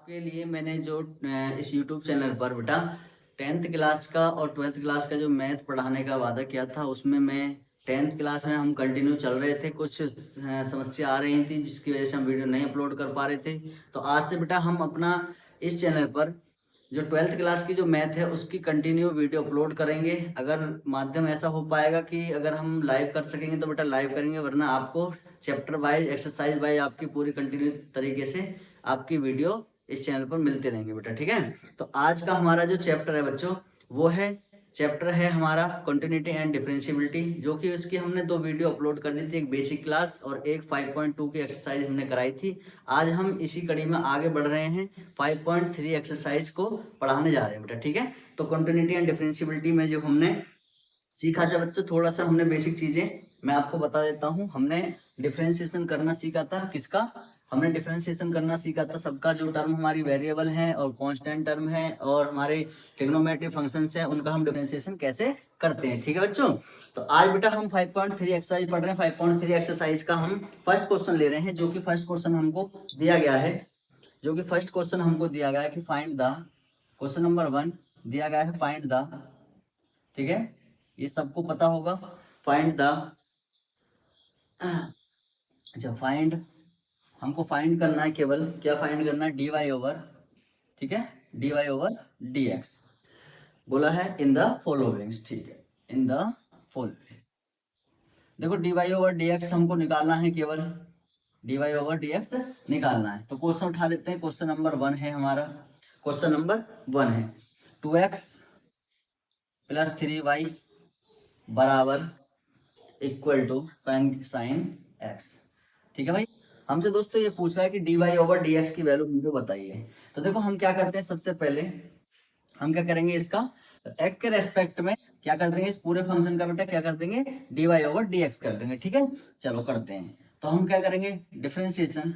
आपके लिए मैंने जो इस YouTube चैनल पर बेटा 10th क्लास का और 12th क्लास का जो मैथ पढ़ाने का वादा किया था, उसमें मैं 10th क्लास में हम कंटिन्यू चल रहे थे। कुछ समस्या आ रही थी जिसकी वजह से हम वीडियो नहीं अपलोड कर पा रहे थे। तो आज से बेटा हम अपना इस चैनल पर जो 12th क्लास की जो मैथ है उसकी कंटिन्यू वीडियो अपलोड करेंगे। अगर माध्यम ऐसा हो पाएगा कि अगर हम लाइव कर सकेंगे तो बेटा लाइव करेंगे, वरना आपको चैप्टर वाइज एक्सरसाइज वाइज आपकी पूरी कंटिन्यू तरीके से आपकी वीडियो इस चैनल पर मिलते रहेंगे बेटा, ठीक है। तो आज का हमारा जो चैप्टर है बच्चों, वो है चैप्टर है हमारा कंटिन्यूटी एंड डिफरेंशियबिलिटी, जो कि इसकी हमने 2 वीडियो अपलोड कर दी थी, एक बेसिक क्लास और एक 5.2 की एक्सरसाइज हमने कराई थी। आज हम इसी कड़ी में आगे बढ़ रहे हैं, 5.3 एक्सरसाइज को पढ़ाने जा रहे हैं बेटा, ठीक है। तो कंटिन्यूटी एंड डिफरेंशियबिलिटी में जो हमने सीखा था बच्चों, थोड़ा सा हमने बेसिक चीजें मैं आपको बता देता हूँ। हमने डिफरेंशिएशन करना सीखा था, किसका? हमने डिफरेंशिएशन करना सीखा था सबका, जो टर्म हमारी वेरिएबल है और कांस्टेंट टर्म है और हमारे ट्रिग्नोमेट्रिक फंक्शंस है, उनका हम डिफरेंशिएशन कैसे करते हैं, ठीक है बच्चों। तो आज बेटा हम 5.3 एक्सरसाइज पढ़ रहे हैं। 5.3 एक्सरसाइज का हम फर्स्ट क्वेश्चन ले रहे हैं, जो कि फर्स्ट क्वेश्चन हमको दिया गया है, कि फाइंड द, क्वेश्चन नंबर 1 दिया गया है फाइंड द, ठीक है, ये सबको पता होगा। फाइंड द, अच्छा फाइंड, हमको फाइंड करना है, केवल क्या फाइंड करना है? डी वाई ओवर, ठीक है, d Y over D x बोला है इन द फॉलोइंग्स, ठीक है, इन द फॉलोइंग। देखो d Y over D x हमको निकालना है, केवल d Y over D x निकालना है। तो क्वेश्चन उठा लेते हैं। क्वेश्चन नंबर 1 है हमारा, क्वेश्चन नंबर 1 है 2x प्लस 3y बराबर इक्वल टू साइन एक्स, ठीक है भाई। हमसे दोस्तों ये पूछ रहा है कि d Y over D x की वैल्यू मुझे बताइए। तो देखो हम क्या करते हैं, सबसे पहले हम क्या करेंगे, इसका एक्स के रेस्पेक्ट में क्या कर देंगे, इस पूरे फंक्शन का बेटा क्या कर देंगे, d Y over D x कर देंगे, ठीक है। चलो करते हैं। तो हम क्या करेंगे, differentiation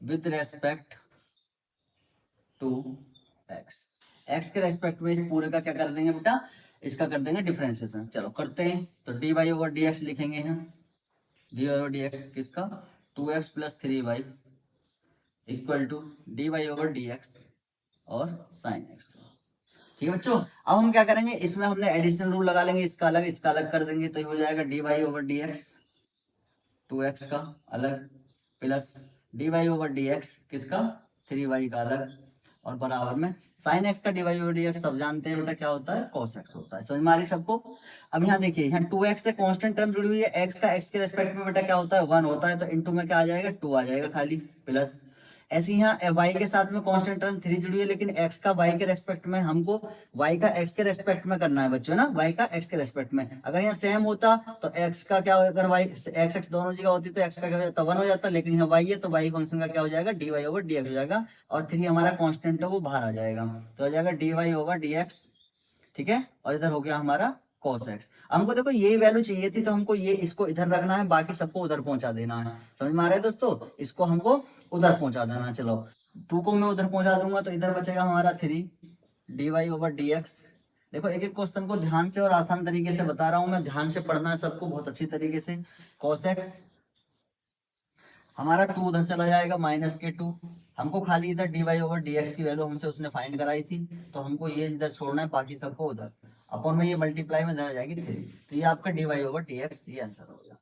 with respect to x, x के रेस्पेक्ट में इस पूरे का क्या कर देंगे बेटा, इसका कर देंगे डिफरेंशिएशन। चलो करते हैं। तो d Y over D x लिखेंगे यहाँ, d Y over D x किसका, 2x plus 3y equal to d Y over D x और साइन एक्स का, ठीक है बच्चों। अब हम क्या करेंगे, इसमें हमने एडिशनल रूल लगा लेंगे, इसका अलग कर देंगे। तो ये हो जाएगा d Y over D x 2x का अलग plus d Y over D x किसका, 3y का अलग, और बराबर में साइन एक्स का d Y over D x सब जानते हैं बेटा क्या होता है, कॉस एक्स होता है। समझ में आ रही सबको? अब यहाँ देखिए, यहाँ 2x से कांस्टेंट टर्म जुड़ी हुई है, x का x के रेस्पेक्ट में बेटा क्या होता है, 1 होता है, तो इनटू में क्या आ जाएगा, 2 आ जाएगा खाली, प्लस ऐसे यहाँ y के साथ में कांस्टेंट टर्म 3 जुड़ी है, लेकिन x का y के रेस्पेक्ट में हमको y का x के रेस्पेक्ट में करना है बच्चों ना, y का x के रेस्पेक्ट में। अगर यहाँ सेम होता तो x का क्या, अगर y x दोनों जगह होती तो x का क्या हो जाता, 1 हो जाता, लेकिन यहाँ y है तो y फंक्शन का क्या हो जाएगा, dy ओवर dx हो जाएगा, और 3 हमारा कांस्टेंट है वो बाहर आ जाएगा, तो हो जाएगा dy ओवर dx, ठीक है। और इधर हो गया हमारा cos x। हमको देखो ये वैल्यू चाहिए थी, तो हमको ये इसको इधर रखना है, बाकी सबको उधर पहुंचा देना है। समझ में आ रहा है दोस्तों? इसको हमको उधर पहुंचा देना। चलो 2 को मैं उधर पहुंचा दूंगा, तो इधर बचेगा हमारा 3 d Y over D x. देखो एक एक क्वेश्चन को ध्यान से और आसान तरीके से बता रहा हूं मैं, ध्यान से पढ़ना है सबको बहुत अच्छी तरीके से। cos x हमारा 2 उधर चला जाएगा, माइनस के 2, हमको खाली इधर d Y over D x की वैल्यू हमसे उसने फाइंड कराई थी, तो हमको ये इधर छोड़ना है, बाकी सबको उधर, अपन में ये मल्टीप्लाई में इधर आ जाएगी 3, तो ये आपका d Y over D x ये आंसर हो गया।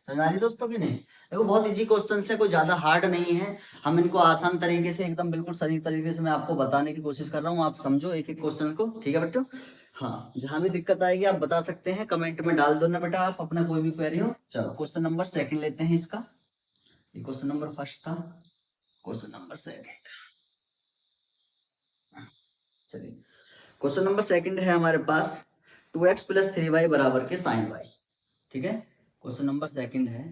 समझ आ रही दोस्तों कि नहीं? देखो बहुत इजी क्वेश्चन है, कोई ज्यादा हार्ड नहीं है, हम इनको आसान तरीके से एकदम बिल्कुल सही तरीके से मैं आपको बताने की कोशिश कर रहा हूँ, आप समझो एक एक क्वेश्चन को, ठीक है बच्चों। हाँ, जहां भी दिक्कत आएगी आप बता सकते हैं, कमेंट में डाल दो ना बेटा, आप अपना कोई भी क्वेरी हो। चलो क्वेश्चन नंबर 2 लेते हैं इसका, ये क्वेश्चन नंबर 1 था, क्वेश्चन नंबर 2, चलिए क्वेश्चन नंबर 2 है हमारे पास 2x प्लस 3y बराबर के साइन y, ठीक है। क्वेश्चन नंबर 2 है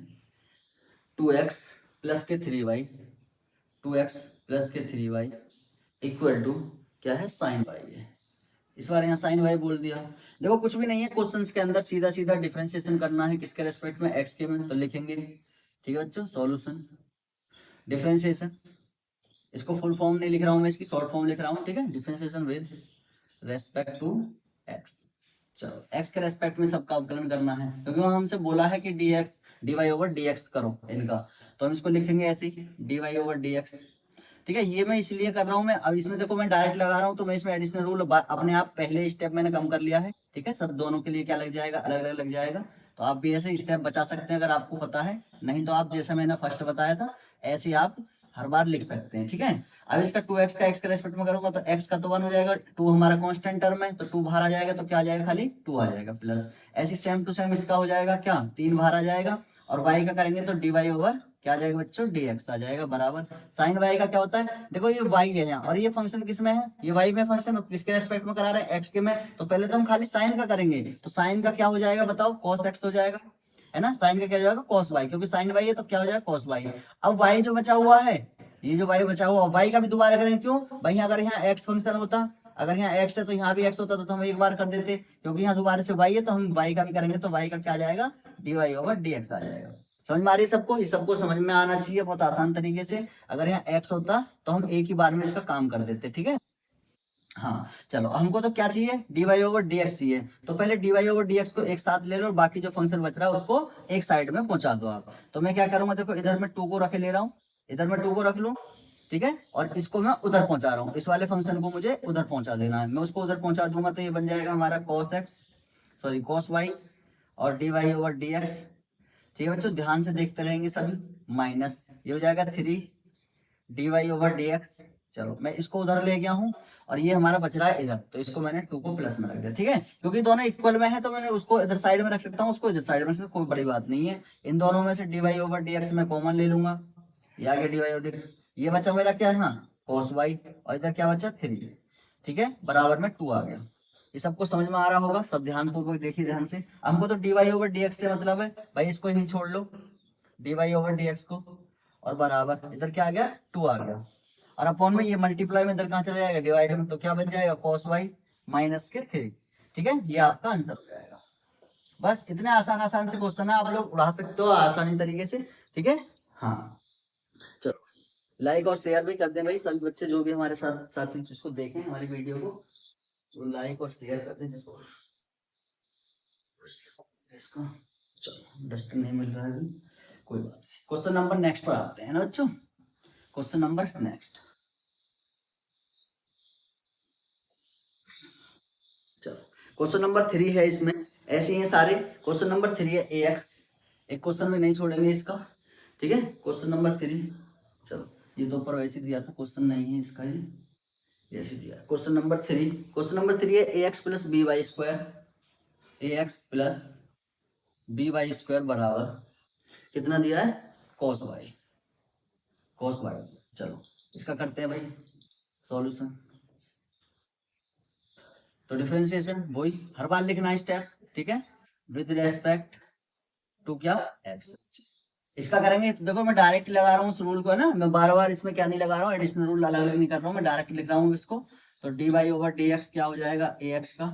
2x प्लस के 3y, 2x प्लस के 3y इक्वल टू क्या है, साइन y है। इस बार यहाँ साइन y बोल दिया। देखो कुछ भी नहीं है क्वेश्चंस के अंदर, सीधा सीधा डिफरेंशिएशन करना है, किसके रेस्पेक्ट में, x के में, तो लिखेंगे, ठीक है बच्चों। सॉल्यूशन डिफरेंशिएशन, इसको फुल फॉर्म नहीं लिख रहा हूं मैं, इसकी शॉर्ट फॉर्म लिख रहा हूं, ठीक है। Differentiation with respect to x। चलो x के रेस्पेक्ट में सबका अवकलन करना है, क्योंकि वहां हमसे बोला है कि dx dy ओवर dx करो इनका, तो हम इसको लिखेंगे ऐसे ही, dy ओवर dx ठीक है, ये मैं इसलिए कर रहा हूँ, मैं अब इसमें देखो मैं डायरेक्ट लगा रहा हूँ तो मैं इसमें एडिशनल रूल अपने आप पहले स्टेप मैंने कम कर लिया है। ठीक है, सब दोनों के लिए क्या लग जाएगा, अलग अलग लग जाएगा। तो आप भी ऐसे स्टेप बचा सकते हैं अगर आपको पता है, नहीं तो आप जैसे मैंने फर्स्ट बताया था ऐसे आप हर बार लिख सकते हैं। ठीक है, अब इसका 2x का x के रेस्पेक्ट में करूंगा तो x का तो 1 हो जाएगा, 2 हमारा कांस्टेंट टर्म है तो 2 बाहर आ जाएगा, तो क्या आ जाएगा, खाली 2 आ जाएगा प्लस। ऐसी सेम टू सेम इसका हो जाएगा क्या, 3 बाहर आ जाएगा, और y का करेंगे तो dy ओवर क्या आ जाएगा बच्चों, dx आ जाएगा बराबर। साइन y का क्या होता है, देखो ये y है यहाँ और ये फंक्शन किस में है, ये y में फंक्शन, किसके रेस्पेक्ट में करा रहे हैं, x के में, तो पहले तो हम खाली साइन का करेंगे, तो साइन का क्या हो जाएगा बताओ, cos x हो जाएगा, है ना, साइन का क्या हो जाएगा cos y, क्योंकि साइन y है तो क्या हो जाएगा cos y। अब y जो बचा हुआ है, ये जो y बचा हुआ y का भी दोबारा करेंगे, क्यों भाई, अगर यहाँ x फंक्शन होता, अगर यहाँ x है तो यहाँ भी x होता तो हम एक बार कर देते, क्योंकि यहाँ दोबारा से y है तो हम y का भी करेंगे, तो y का क्या आ जाएगा, dy ओवर dx आ जाएगा। समझ में आ रही है सबको, ये सबको समझ में आना चाहिए बहुत आसान तरीके से। अगर यहाँ x होता तो हम एक ही बार में इसका काम कर देते। ठीक है, हाँ चलो, हमको तो क्या चाहिए, dy ओवर dx चाहिए, तो पहले dy ओवर dx को एक साथ ले लो और बाकी जो फंक्शन बच रहा है उसको एक साइड में पहुंचा दो आप। तो मैं क्या करूंगा, देखो इधर मैं 2 को रखे ले रहा हूँ, इधर मैं 2 को रख लूं, ठीक है, और इसको मैं उधर पहुंचा रहा हूँ, इस वाले फंक्शन को मुझे उधर पहुंचा देना है, मैं उसको उधर पहुंचा दूंगा तो ये बन जाएगा हमारा cos y और dy ओवर dx। ठीक है बच्चों, ध्यान से देखते रहेंगे सभी, माइनस ये हो जाएगा 3 dy ओवर dx। चलो मैं इसको उधर ले गया हूँ और ये हमारा बच रहा है इधर, तो इसको मैंने 2 को प्लस में रख दिया। ठीक है, क्योंकि दोनों इक्वल में है तो मैंने उसको इधर साइड में रख सकता हूँ, उसको इधर साइड में रख सकता हूँ, कोई बड़ी बात नहीं है। इन दोनों में से dy ओवर dx मैं कॉमन ले लूंगा, ये आ गया dy ओवर dx, ये बचा मेरा क्या है, हाँ cos y, और इधर क्या बचा 3। ठीक है, बराबर में 2 आ गया। ये सबको समझ में आ रहा होगा, सब ध्यान पूर्वक देखिए ध्यान से। हमको तो dy ओवर dx से मतलब है भाई, इसको यहीं छोड़ लो dy ओवर dx को, और बराबर इधर क्या आ गया 2 आ गया, और अपॉन में ये मल्टीप्लाई में इधर कहाँ चला जाएगा, डिवाइड में, तो क्या बन जाएगा cos y माइनस के 3। ठीक है, ये आपका आंसर हो जाएगा। बस इतने आसान आसान से क्वेश्चन है, आप लोग उड़ा सकते हो आसानी तरीके से। ठीक है, हाँ चलो लाइक और शेयर भी कर दें भाई, सभी बच्चे जो भी हमारे साथ साथी जिसको देखें हमारी वीडियो को, तो लाइक और शेयर कर दें जिसको इसका। चलो डस्टर नहीं मिल रहा है अभी, कोई बात नहीं, क्वेश्चन नंबर नेक्स्ट पर आते हैं ना बच्चों, क्वेश्चन नंबर नेक्स्ट। चलो क्वेश्चन नंबर 3 है, इसमें ऐसे ही हैं सारे। क्वेश्चन नंबर 3 है ax, एक क्वेश्चन में नहीं छोड़ेंगे इसका। ठीक है, क्वेश्चन नंबर 3, चलो ये तो ऊपर वैसे दिया था, क्वेश्चन नहीं है इसका, ये ऐसे दिया। क्वेश्चन नंबर 3, क्वेश्चन नंबर 3 है ax plus b y square, ax plus b y square बराबर कितना दिया है, cos y, cos y। चलो इसका करते हैं भाई सॉल्यूशन। तो डिफरेंशिएशन वही हर बार लिखना है स्टेप, ठीक है, विद रेस्पेक्ट टू क्या x। इसका करेंगे तो देखो मैं डायरेक्ट लगा रहा हूँ उस रूल को, है ना, मैं बार बार इसमें क्या नहीं लगा रहा हूँ, एडिशनल रूल अलग अलग नहीं कर रहा हूँ, मैं डायरेक्ट लिख रहा हूँ इसको। तो dy ओवर dx क्या हो जाएगा, ax का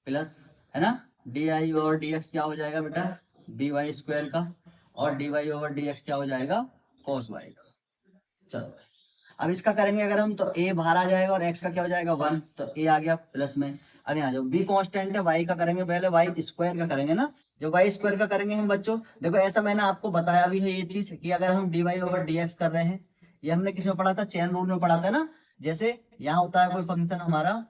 प्लस, है ना, dy ओवर dx क्या हो जाएगा बेटा, by स्क्वायर का, और dy ओवर dx क्या हो जाएगा, cos y का। चलो अब इसका करेंगे अगर हम, तो a बाहर आ जाएगा और x का क्या हो जाएगा 1, तो a आ गया प्लस में। अब यहाँ जो b कांस्टेंट है, y का करेंगे पहले, y स्क्वायर का करेंगे ना, जब y स्क्वायर का करेंगे हम बच्चों, देखो ऐसा मैंने आपको बताया भी है ये चीज कि अगर हम dy ओवर dx कर रहे हैं, ये हमने किस में पढ़ा था, चेन रूल में पढ़ा था ना। जैसे यहाँ होता है कोई फंक्शन हमारा,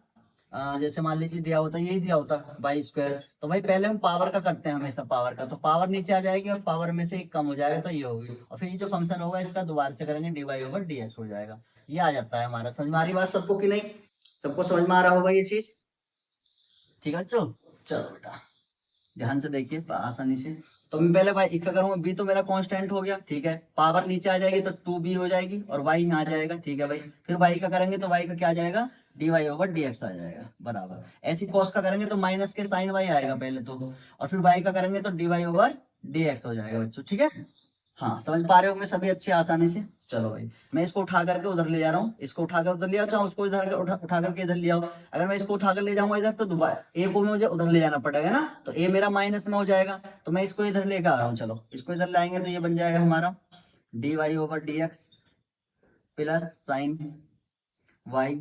जैसे मान लीजिए दिया होता है, यही दिया होता है बाई स्क्वायर, तो भाई पहले हम पावर का करते हैं हमेशा, पावर का, तो पावर नीचे आ जाएगी और पावर में से एक कम हो जाएगा तो ये होगी, और फिर ये जो फंक्शन होगा इसका दोबारा से करेंगे dy ओवर dx हो जाएगा, ये आ जाता है हमारा। समझ में आ रही बात सबको कि नहीं, सबको समझ में आ रहा होगा ये चीज, ठीक है चलो बेटा ध्यान से देखिए आसानी से। तो मैं पहले भाई इसका करूंगा, b तो मेरा कांस्टेंट हो गया, ठीक है, पावर नीचे आ जाएगी तो 2b हो जाएगी, और y यहाँ आ जाएगा, ठीक है भाई। फिर y का करेंगे तो y का क्या आ जाएगा, dy ओवर dx आ जाएगा बराबर। ऐसी cos का करेंगे तो माइनस के sin y आएगा पहले तो, और फिर y का करेंगे तो dy ओवर dx हो जाएगा बच्चों। ठीक है, हाँ समझ पा रहे हो मैं सभी अच्छे आसानी से। चलो भाई मैं इसको उठा करके उधर ले जा रहा हूँ, इसको उठा कर उधर ले जाओ, उसको इधर उठा करके इधर ले आओ। अगर मैं इसको उठा कर ले जाऊंगा इधर तो दोबारा a को मुझे उधर ले जाना पड़ेगा ना, तो a मेरा माइनस में हो जाएगा, तो मैं इसको इधर लेकर आ रहा हूँ। चलो इसको इधर लाएंगे तो ये बन जाएगा हमारा dy over dx plus sign y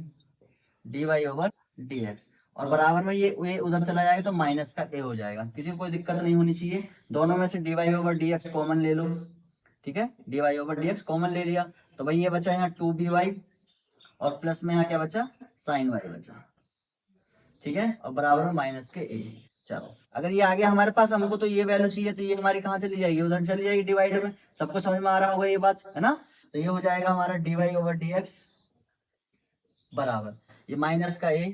dy over dx, और बराबर में ये उधर चला जाएगा तो माइनस का a हो जाएगा। किसी को कोई दिक्कत नहीं होनी चाहिए, दोनों में से dy ओवर dx कॉमन ले लो, ठीक है, d Y over D x common ले लिया, तो भाई ये बचा यहाँ 2by और प्लस में यहाँ क्या बचा, साइन वाई बचा, ठीक है, और बराबर में माइनस के a। चलो अगर ये आ गया हमारे पास, हमको तो ये वैल्यू चाहिए, तो ये हमारी कहाँ चली जाएगी, उधर चली जाएगी डिवाइड में। सबको समझ में आ रहा होगा ये बात, है ना। तो ये हो जाएगा हमारा d Y over D x बराबर ये माइनस का a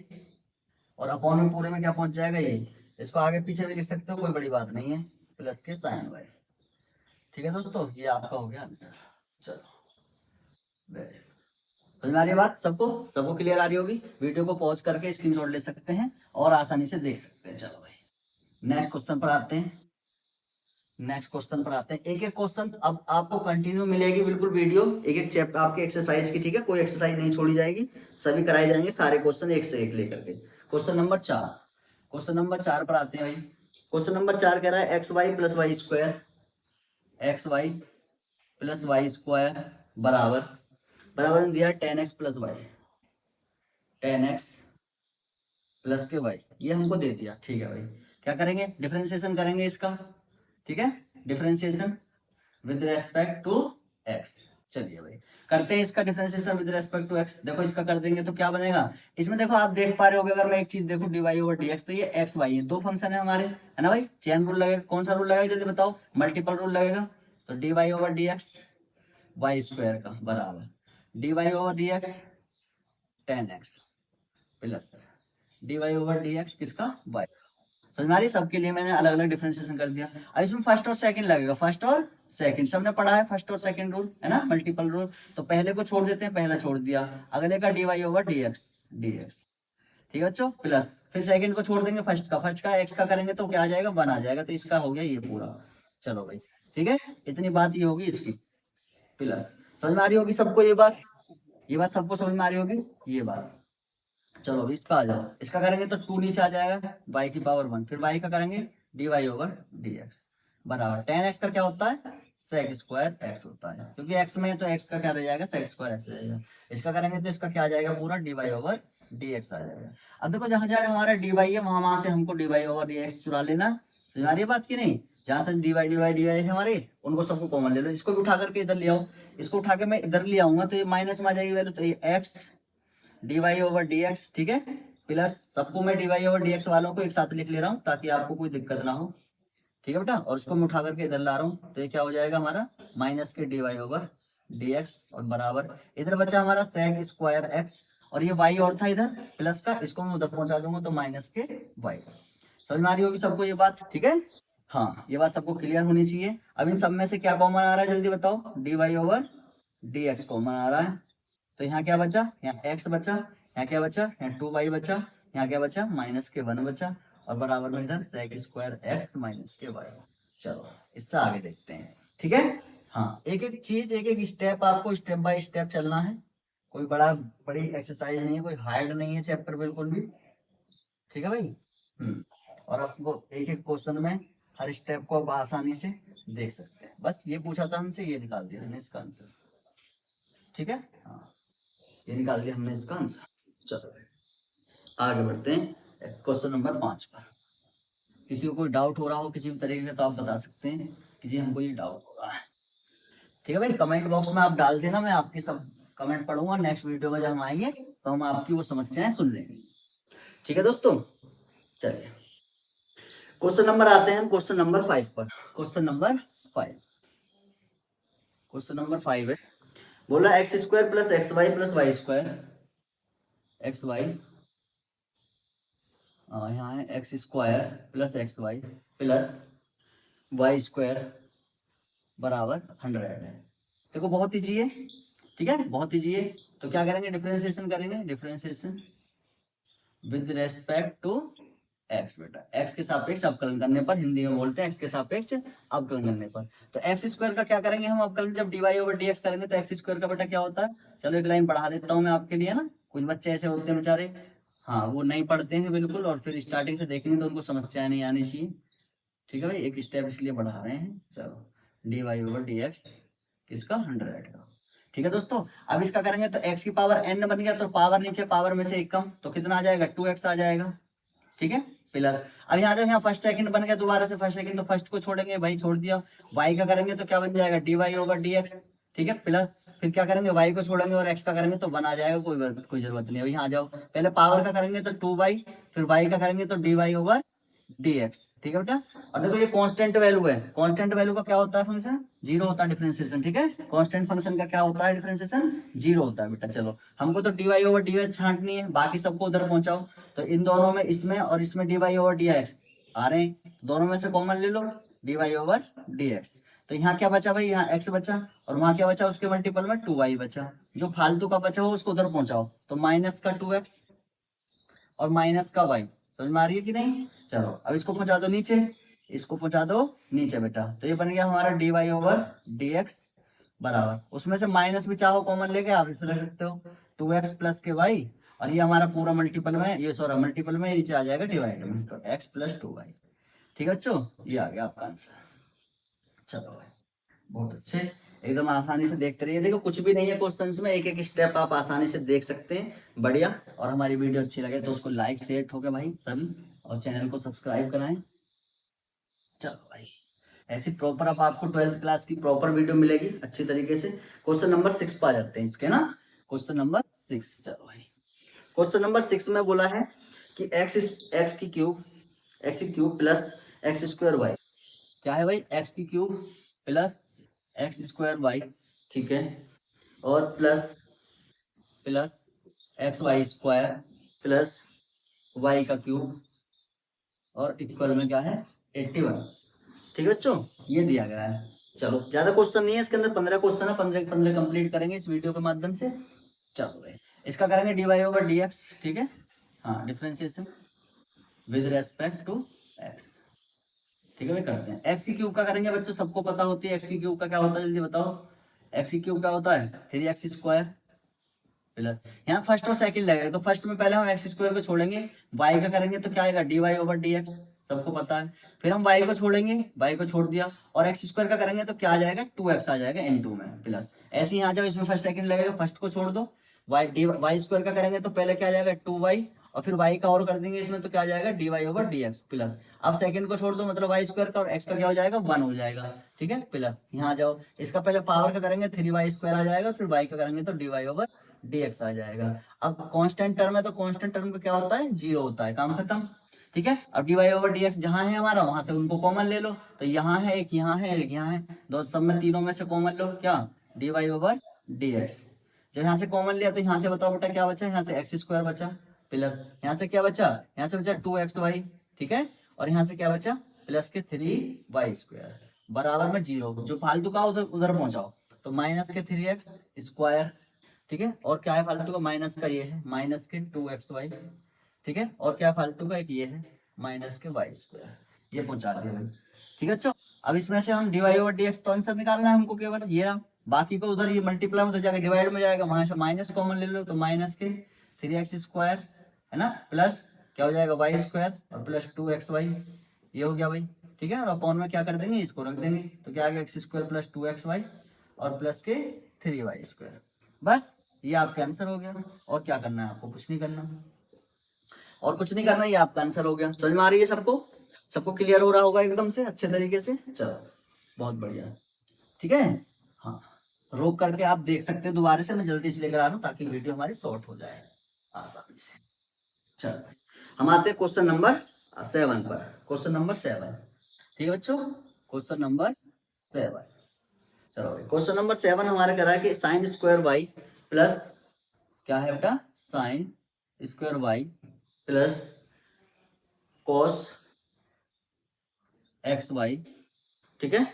और अपॉन में पूरे में क्या पहुंच जाएगा ये, इसको आगे पीछे भी लिख सकते हो, कोई बड़ी बात नहीं है, प्लस के साइन वाई। ठीक है दोस्तों, ये आपका हो गया आंसर। चलो वेरी समझ में आ रही है बात, सबको सबको क्लियर आ रही होगी। वीडियो को पॉज करके स्क्रीनशॉट ले सकते हैं और आसानी से देख सकते हैं। चलो भाई नेक्स्ट क्वेश्चन पर आते हैं, नेक्स्ट क्वेश्चन पर आते हैं। एक एक क्वेश्चन अब आपको कंटिन्यू मिलेगी बिल्कुल वीडियो, एक एक चैप्टर आपके एक्सरसाइज की, ठीक है, कोई एक्सरसाइज नहीं छोड़ी जाएगी, सभी कराए जाएंगे, सारे क्वेश्चन एक से एक लेकर के। क्वेश्चन नंबर 4, क्वेश्चन नंबर 4 पर आते हैं भाई। क्वेश्चन नंबर 4 कह रहा है x y plus y square, x y plus y square बराबर बराबर दिया 10x plus y, 10x plus के वाई, ये हमको दे दिया। ठीक है भाई, क्या करेंगे, डिफरेंशिएशन करेंगे इसका, ठीक है, differentiation with respect to x। चलिए भाई करते हैं इसका differentiation with respect to x। देखो इसका कर देंगे तो क्या बनेगा, इसमें देखो आप देख पा रहे हो, अगर मैं एक चीज देखो d Y over D x, तो ये एक्स वाई है, दो फंक्शन है हमारे, है ना भाई। चेन रूल लगेगा, कौन सा रूल लगेगा जल्दी बताओ, मल्टीपल रूल लगेगा। तो d Y over D x y square का बराबर d Y over D x 10x plus d Y over D x किसका, y। समझ में आ रही है, सबके लिए मैंने अलग अलग डिफरेंशिएशन कर दिया। अब इसमें फर्स्ट और सेकंड लगेगा, फर्स्ट और सेकंड सबने पढ़ा है, फर्स्ट और सेकंड रूल, है ना, मल्टीपल रूल। तो पहले को छोड़ देते हैं, पहला छोड़ दिया, अगले का d Y over D x, ठीक है बच्चों, प्लस फिर सेकंड को छोड़ देंगे, फर्स्ट का एक्स का करेंगे तो क्या आ जाएगा, 1 आ जाएगा, तो इसका हो गया ये पूरा। चलो भाई ठीक है, इतनी बात ये होगी इसकी, प्लस समझ में आ रही होगी सबको ये बात सबको समझ में आ रही होगी ये बात। चलो अभी इस पर आ जाओ, इसका करेंगे तो 2 नीचे आ जाएगा, y की पावर 1, फिर y का करेंगे d Y over D x बराबर 10x का क्या होता है, सेक स्क्वायर x होता है, क्योंकि x में तो x का क्या रह जाएगा, सेक स्क्वायर x रहेगा। इसका करेंगे तो इसका क्या आ जाएगा, पूरा D Y over D X आ जाएगा। अब देखो जहां जहां हमारा डी वाई है वहां से हमको d Y over D x चुरा लेना, तुम्हारी बात की नहीं, जहां से डी वाई है हमारे, उनको सबको कॉमन ले लो। इसको भी उठा करके इधर ले आओ, इसको उठा के मैं इधर ले आऊंगा तो ये माइनस में आ जाएगी वैल्यू, तो ये x d Y over D x, ठीक है, प्लस सबको मैं d Y over D x वालों को एक साथ लिख ले रहा हूँ ताकि आपको कोई दिक्कत ना हो, ठीक है बेटा। और इसको मैं उठा करके इधर ला रहा हूँ, तो ये क्या हो जाएगा हमारा माइनस के d Y over D x और बराबर इधर बचा हमारा सेक स्क्वायर एक्स, और ये वाई और था इधर प्लस का, इसको मैं उधर पहुंचा दूंगा तो माइनस के वाई। समझ में आ रही होगी सबको ये बात, ठीक है, हाँ ये बात सबको क्लियर होनी चाहिए। अब इन सब में से क्या कॉमन आ रहा है जल्दी बताओ, D Y over D x common आ रहा है, तो यहाँ क्या बचा, यहाँ x बचा, यहाँ क्या बचा, यहाँ 2y बचा, यहाँ क्या बचा, माइनस के 1 बचा, और बराबर में इधर सेक स्क्वायर x माइनस के y। चलो इससे आगे देखते हैं, ठीक है, हाँ एक एक चीज एक एक स्टेप आपको स्टेप बाय स्टेप चलना है, कोई बड़ी एक्सरसाइज नहीं है, कोई हार्ड नहीं है चैप्टर बिल्कुल भी, ठीक है भाई। और आपको एक एक क्वेश्चन में हर स्टेप को आप आसानी से देख सकते हैं। बस ये पूछा था हमसे, ये निकाल दिया हमने इसका आंसर, ठीक है, हाँ ये निकाल दिया हमने इसका आंसर। चलो आगे बढ़ते हैं क्वेश्चन नंबर 5 पर। किसी को कोई डाउट हो रहा हो किसी भी तरीके का तो आप बता सकते हैं कि जी हमको ये डाउट हो रहा है, ठीक है भाई, कमेंट बॉक्स में आप डाल देना, मैं आपकी सब कमेंट पढ़ूंगा, नेक्स्ट वीडियो में जब हम आएंगे तो हम आपकी वो समस्याएं सुन लेंगे, ठीक है दोस्तों। चलिए क्वेश्चन नंबर आते हैं क्वेश्चन नंबर 5 पर। क्वेश्चन नंबर 5 है, बोला x square plus x y square, x y यहाँ है x square plus x y plus y square बराबर 100 है। देखो बहुत ईजी है, ठीक है, बहुत ईजी है। तो क्या करेंगे, डिफरेंशिएशन करेंगे, differentiation with respect to x, बेटा एक्स के सापेक्ष अवकलन करने पर, हिंदी में बोलते हैं एक्स के सापेक्ष अवकलन करने पर। तो एक्स स्क्वायर का क्या करेंगे हम अवकलन, जब d Y over D x करेंगे तो एक्स स्क्वायर का बेटा क्या होता है, चलो एक लाइन पढ़ा देता हूँ मैं आपके लिए ना, कुछ बच्चे ऐसे होते हैं बेचारे, हाँ वो नहीं पढ़ते हैं बिल्कुल, और फिर स्टार्टिंग से देखेंगे तो उनको समस्या नहीं आनी चाहिए, ठीक है भाई, एक स्टेप इसलिए बढ़ा रहे हैं। चलो d Y over D x किसका 100 का, ठीक है दोस्तों। अब इसका करेंगे तो x की पावर n बन गया, तो पावर नीचे पावर में से एक कम, तो कितना आ जाएगा 2x आ जाएगा, ठीक है, प्लस, अब यहाँ जो यहाँ फर्स्ट सेकंड बन गया दोबारा से फर्स्ट सेकंड, तो फर्स्ट को छोड़ेंगे, भाई छोड़ दिया, y का करेंगे तो क्या बन जाएगा dy ओवर dx, ठीक है, प्लस फिर क्या करेंगे y को छोड़ेंगे और x का करेंगे तो 1 आ जाएगा, कोई जरूरत नहीं है। अब यहाँ आ जाओ, पहले पावर का करेंगे तो 2y, फिर y का करेंगे तो dy ओवर dx, ठीक है बेटा। और देखो ये कांस्टेंट वैल्यू है, कांस्टेंट वैल्यू का क्या होता है फंक्शन, जीरो होता है डिफरेंशिएशन, ठीक है, कांस्टेंट फंक्शन का क्या होता है डिफरेंशिएशन, जीरो होता है बेटा। चलो हमको तो dy ओवर dx छांटनी है, बाकी सबको उधर पहुंचाओ, तो इन दोनों में, इसमें और इसमें dy ओवर dx आ रहे हैं, दोनों में से कॉमन ले लो, dy ओवर dx, तो यहाँ क्या बचा भाई, यहाँ x बचा, और वहां क्या बचा, उसके मल्टीपल में 2y बचा, जो फालतू का बचा हो उसको उधर पहुंचाओ, तो माइनस का 2x और माइनस का y, समझ में आ रही है कि नहीं। चलो अब इसको पहुंचा दो नीचे, इसको पहुंचा दो नीचे बेटा, तो ये बन गया हमारा dy ओवर dx बराबर, उसमें से माइनस भी चाहो कॉमन लेके आप इसे रख सकते हो, 2x प्लस के y, और ये हमारा पूरा मल्टीपल में, ये सॉरी मल्टीपल में नीचे आ जाएगा डिवाइड में, तो x प्लस 2y, ठीक है बच्चों, ये आ गया आपका आंसर। चलो भाई बहुत अच्छे, एकदम आसानी से देखते रहिए, देखो कुछ भी नहीं है क्वेश्चंस में, एक एक स्टेप आप आसानी से देख सकते हैं, बढ़िया। और हमारी वीडियो अच्छी लगे तो उसको लाइक शेयर ठोके भाई सभी, और चैनल को सब्सक्राइब कराएं। चलो भाई ऐसी प्रॉपर अब आपको 12th क्लास की प्रॉपर वीडियो मिलेगी अच्छी तरीके से। क्वेश्चन नंबर 6 पे आ जाते हैं इसके ना, क्वेश्चन नंबर 6। चलो भाई क्वेश्चन नंबर 6 में बोला है कि एक्स की cube plus x square y, क्या है भाई, एक्स की cube plus x square y, ठीक है, और plus x y square plus y का क्यूब, और इक्वल में क्या है 81, ठीक है बच्चों, ये दिया गया है। चलो ज्यादा क्वेश्चन नहीं है इसके अंदर, 15 क्वेश्चन है, 15 कंप्लीट करेंगे इस वीडियो के माध्यम से। चलो भाई इसका करेंगे dy ओवर dx, ठीक है, हाँ differentiation with respect to x, ठीक है भाई करते हैं। एक्स की क्यूब का करेंगे बच्चों, सबको पता होती है एक्स की क्यूब का क्या होता है, जल्दी बताओ, एक्स की क्यूब क्या होता है 3x स्क्वायर प्लस, यहाँ फर्स्ट और सेकंड लगेगा, तो फर्स्ट में पहले हम एक्स स्क्वायर को छोड़ेंगे, y का करेंगे तो क्या आएगा dy ओवर dx, सबको पता है, फिर हम y को छोड़ेंगे, y को छोड़ दिया, और एक्स स्क्वायर का करेंगे तो क्या आ जाएगा 2x आ जाएगा n2 में प्लस, ऐसे ही आ जाओ, इसमें फर्स्ट सेकंड लगेगा, फर्स्ट को छोड़ दो, y स्क्वायर का करेंगे तो पहले क्या आ जाएगा 2y, और फिर y का और कर देंगे इसमें तो क्या आ जाएगा dy ओवर dx प्लस, अब सेकंड को छोड़ दो मतलब y स्क्वायर का, और x का क्या हो जाएगा 1 हो जाएगा, ठीक है प्लस, यहाँ आ जाओ, इसका पहले पावर का करेंगे 3y स्क्वायर आ जाएगा, फिर y का करेंगे तो dy ओवर dx आ जाएगा। अब कांस्टेंट टर्म है तो कांस्टेंट टर्म का क्या होता है 0 होता है, काम खत्म, ठीक है। अब dy ओवर dx जहां है हमारा वहां से उनको कॉमन ले लो, तो यहाँ है एक, यहाँ है एक, यहाँ है दो, सब में तीनों में से कॉमन लो, क्या dy ओवर dx, जब यहाँ से कॉमन लिया तो यहाँ से बताओ बेटा क्या बचा, यहाँ से एक्स स्क्वायर बचा प्लस, यहाँ से क्या बचा, यहाँ से बचा 2xy, ठीक है, और यहाँ से क्या बचा प्लस के 3y स्क्वायर बराबर में 0, जो फालतू का उधर उधर पहुंचाओ, तो माइनस के 3x स्क्वायर, ठीक है, और क्या है फालतू का माइनस का ये है माइनस के 2xy, ठीक है, और क्या फालतू का एक ये है माइनस के y स्क्वायर, ये पहुंचा दिया भाई, ठीक है। अच्छा अब इसमें से हम dy ओवर dx तो आंसर निकालना है हमको केवल ये रहा, बाकी को उधर ये मल्टीप्लाई में तो जाकर डिवाइड में जाएगा, वहां से माइनस कॉमन ले लो, तो माइनस के 3x स्क्वायर है ना, प्लस क्या हो जाएगा y स्क्वायर और प्लस 2xy, ये हो गया भाई, ठीक है, और अपॉन में क्या कर देंगे इसको रख देंगे, तो क्या आ गया एक्स स्क्वायर प्लस 2xy और प्लस के 3y स्क्वायर, बस ये आपका आंसर हो गया। और क्या करना है आपको, कुछ नहीं करना, और कुछ नहीं करना, ये आपका आंसर हो गया। समझ में आ रही है सबको, सबको क्लियर हो रहा होगा एकदम से अच्छे तरीके से, चलो बहुत बढ़िया, ठीक है, हाँ रोक करके आप देख सकते हैं, दोबारा से मैं जल्दी से लेकर आ रहा हूँ ताकि वीडियो हमारी शॉर्ट हो जाए आसानी से। चलो हम आते हैं क्वेश्चन नंबर 7 पर, क्वेश्चन नंबर 7, ठीक है बच्चों, क्वेश्चन नंबर 7। चलो क्वेश्चन नंबर 7 हमारा कह रहा है कि साइन स्क्वायर वाई प्लस क्या है बेटा sine square y plus cos x y, ठीक है,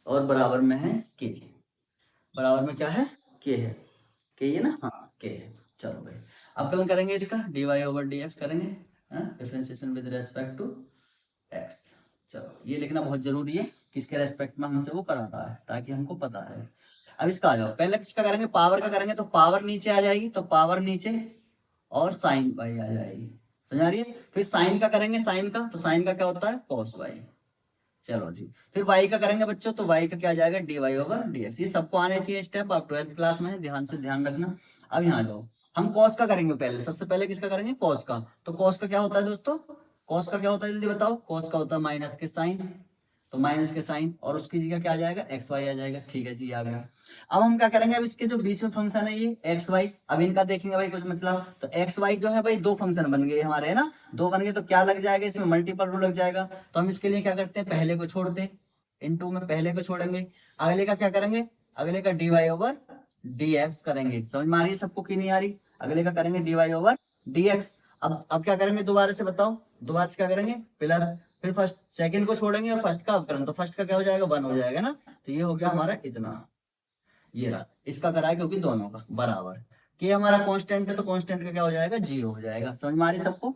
और बराबर में है के, बराबर में क्या है के है, के ये ना, हाँ के है। चलो भाई अवकलन करेंगे इसका dy ओवर dx करेंगे, differentiation with respect to x। चलो ये लिखना बहुत जरूरी है, किसके रेस्पेक्ट में हमसे वो करा रहा है ताकि हमको पता है। अब इसका आ जाओ, पहले किसका करेंगे पावर का करेंगे, तो पावर नीचे आ जाएगी, तो पावर नीचे और साइन वाई आ जाएगी, समझ आ रही है। फिर साइन का करेंगे, साइन का, तो साइन का क्या होता है कॉस वाई। चलो जी फिर y का करेंगे बच्चों, तो y का क्या आ जाएगा dy ओवर dx, ये सबको आने चाहिए स्टेप, आप 12th क्लास में है, ध्यान से ध्यान रखना। अब यहाँ जाओ, हम cos का करेंगे पहले, सबसे पहले किसका करेंगे cos का, तो cos का क्या होता है दोस्तों कॉस का क्या होता है जल्दी बताओ, कॉस का होता है माइनस के साइन, तो माइनस के साइन और उसकी जगह क्या आ जाएगा एक्स वाई आ जाएगा। ठीक है जी, आ गया। अब हम क्या करेंगे, अब इसके जो बीच में फंक्शन है ये एक्स वाई, अब इनका देखेंगे भाई कुछ मतलब, तो एक्स वाई जो है भाई दो फंक्शन बन गए हमारे, है ना, दो बन गए, तो क्या लग जाएगा इसमें, मल्टीपल रूल लग जाएगा। तो हम इसके लिए क्या करते हैं, पहले को छोड़ते हैं, इनटू में पहले को छोड़ेंगे, अगले का क्या करेंगे, अगले का d Y over D x करेंगे। समझ में आ रही है सबको की नहीं आ रही, अगले का करेंगे d Y over D x. अब क्या करेंगे दोबारा से बताओ, दोबारा से क्या करेंगे, प्लस, फिर फर्स्ट सेकंड को छोड़ेंगे और फर्स्ट का अवकलन, तो फर्स्ट का क्या हो जाएगा, 1 हो जाएगा ना, तो ये हो गया हमारा इतना, ये रहा, इसका करा है क्योंकि दोनों का बराबर, कि हमारा कांस्टेंट है तो कांस्टेंट का क्या हो जाएगा, 0 हो जाएगा। समझ में आ रही सबको,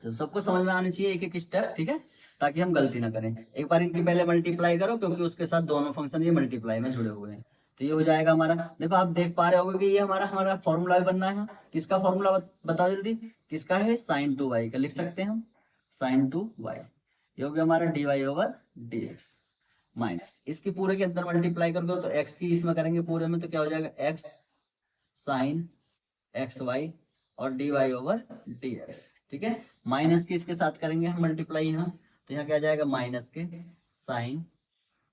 तो सबको समझ में आना चाहिए एक एक स्टेप, ठीक है, ताकि हम गलती ना करें। एक बार इनकी पहले मल्टीप्लाई करो, क्योंकि उसके साथ दोनों फंक्शन ये मल्टीप्लाई में जुड़े हुए हैं, तो ये हो जाएगा हमारा, देखो आप देख पा रहे होगे कि ये हमारा हमारा फॉर्मूला भी बनना है। किसका फॉर्मूला बताओ जल्दी, किसका है, साइन 2y का, लिख सकते हैं हम साइन 2y, ये हो गया हमारा d Y over D x minus, इसकी पूरे के अंदर मल्टीप्लाई करोगे तो x की इसमें करेंगे पूरे में, तो क्या हो जाएगा x साइन एक्स वाई और d Y over D x. ठीक है, माइनस के इसके साथ करेंगे हम मल्टीप्लाई यहाँ, तो यहाँ क्या जाएगा, माइनस के साइन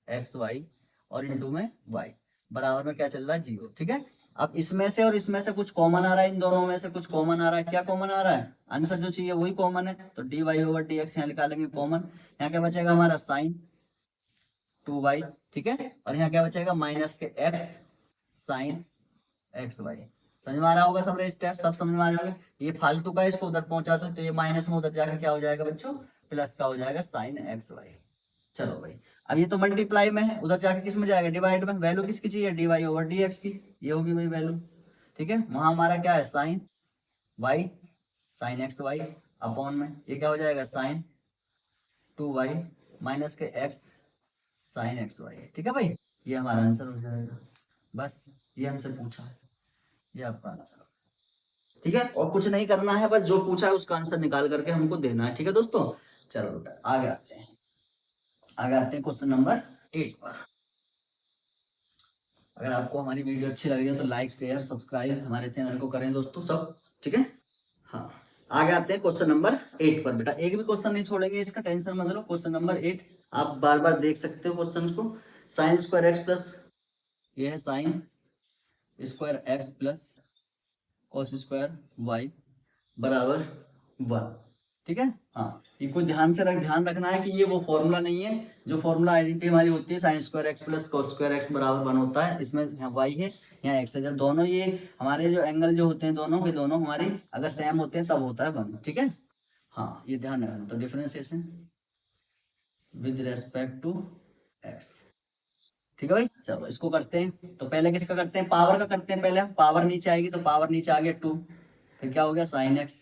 एक्स वाई और इंटू में y बराबर में क्या चल रहा है, 0। ठीक है, अब इसमें से और इसमें से कुछ कॉमन आ रहा है, इन दोनों में से कुछ कॉमन आ रहा है, क्या कॉमन आ रहा है, आंसर जो चाहिए वही कॉमन है, तो d Y over D x यहाँ निकालेंगे कॉमन, यहाँ क्या बचेगा हमारा साइन 2y। ठीक है, और यहाँ क्या बचेगा, माइनस के x साइन एक्स वाई। समझ में आ रहा होगा सब स्टेप, सब समझ में आ रहे होंगे। ये फालतू का इसको उधर पहुंचा दो, तो ये माइनस में उधर जाकर क्या हो जाएगा बच्चों, प्लस का हो जाएगा साइन एक्स वाई। चलो भाई, अब ये तो मल्टीप्लाई में है, उधर जाके किस में जाएगा, डिवाइड में, वैल्यू किसकी चाहिए, d Y over D x की, ये होगी भाई वैल्यू। ठीक है, वहां हमारा क्या है, sine y sine x y upon में ये क्या हो जाएगा, साइन 2y माइनस के x साइन एक्स वाई। ठीक है भाई, ये हमारा आंसर हो जाएगा, बस ये हमसे पूछा है, ये आपका आंसर। ठीक है, और कुछ नहीं करना है, बस जो पूछा है उसका आंसर निकाल करके हमको देना है। ठीक है दोस्तों, चलो बेटा आगे आते हैं, आगे आते हैं क्वेश्चन नंबर 8 पर। अगर आपको हमारी वीडियो अच्छी लग रही है तो लाइक शेयर सब्सक्राइब हमारे चैनल को करें दोस्तों सब। ठीक है, हाँ आगे आते हैं क्वेश्चन नंबर 8 पर। बेटा एक भी क्वेश्चन नहीं छोड़ेंगे, इसका टेंशन मत लो। क्वेश्चन नंबर 8 आप बार बार देख सकते हो क्वेश्चन को। साइन स्क्वायर एक्स प्लस, ये है sine square x plus cos square y बराबर 1। ठीक है, हाँ इनको ध्यान से ध्यान रखना है कि ये वो फॉर्मूला नहीं है, जो फॉर्मूला आइडेंटिटी हमारी होती है sine square x plus cos square x बराबर 1 होता है, इसमें यहाँ वाई है यहाँ एक्स है, जब दोनों ये हमारे जो एंगल जो होते हैं दोनों के दोनों हमारी अगर सेम होते हैं तब होता है 1। ठीक है, हाँ ये ध्यान रखना। तो differentiation with respect to x. ठीक है भाई, चलो इसको करते हैं। तो पहले किसका करते हैं, पावर का करते हैं। पहले पावर नीचे आएगी तो पावर नीचे आ गया 2, फिर क्या हो गया साइन एक्स,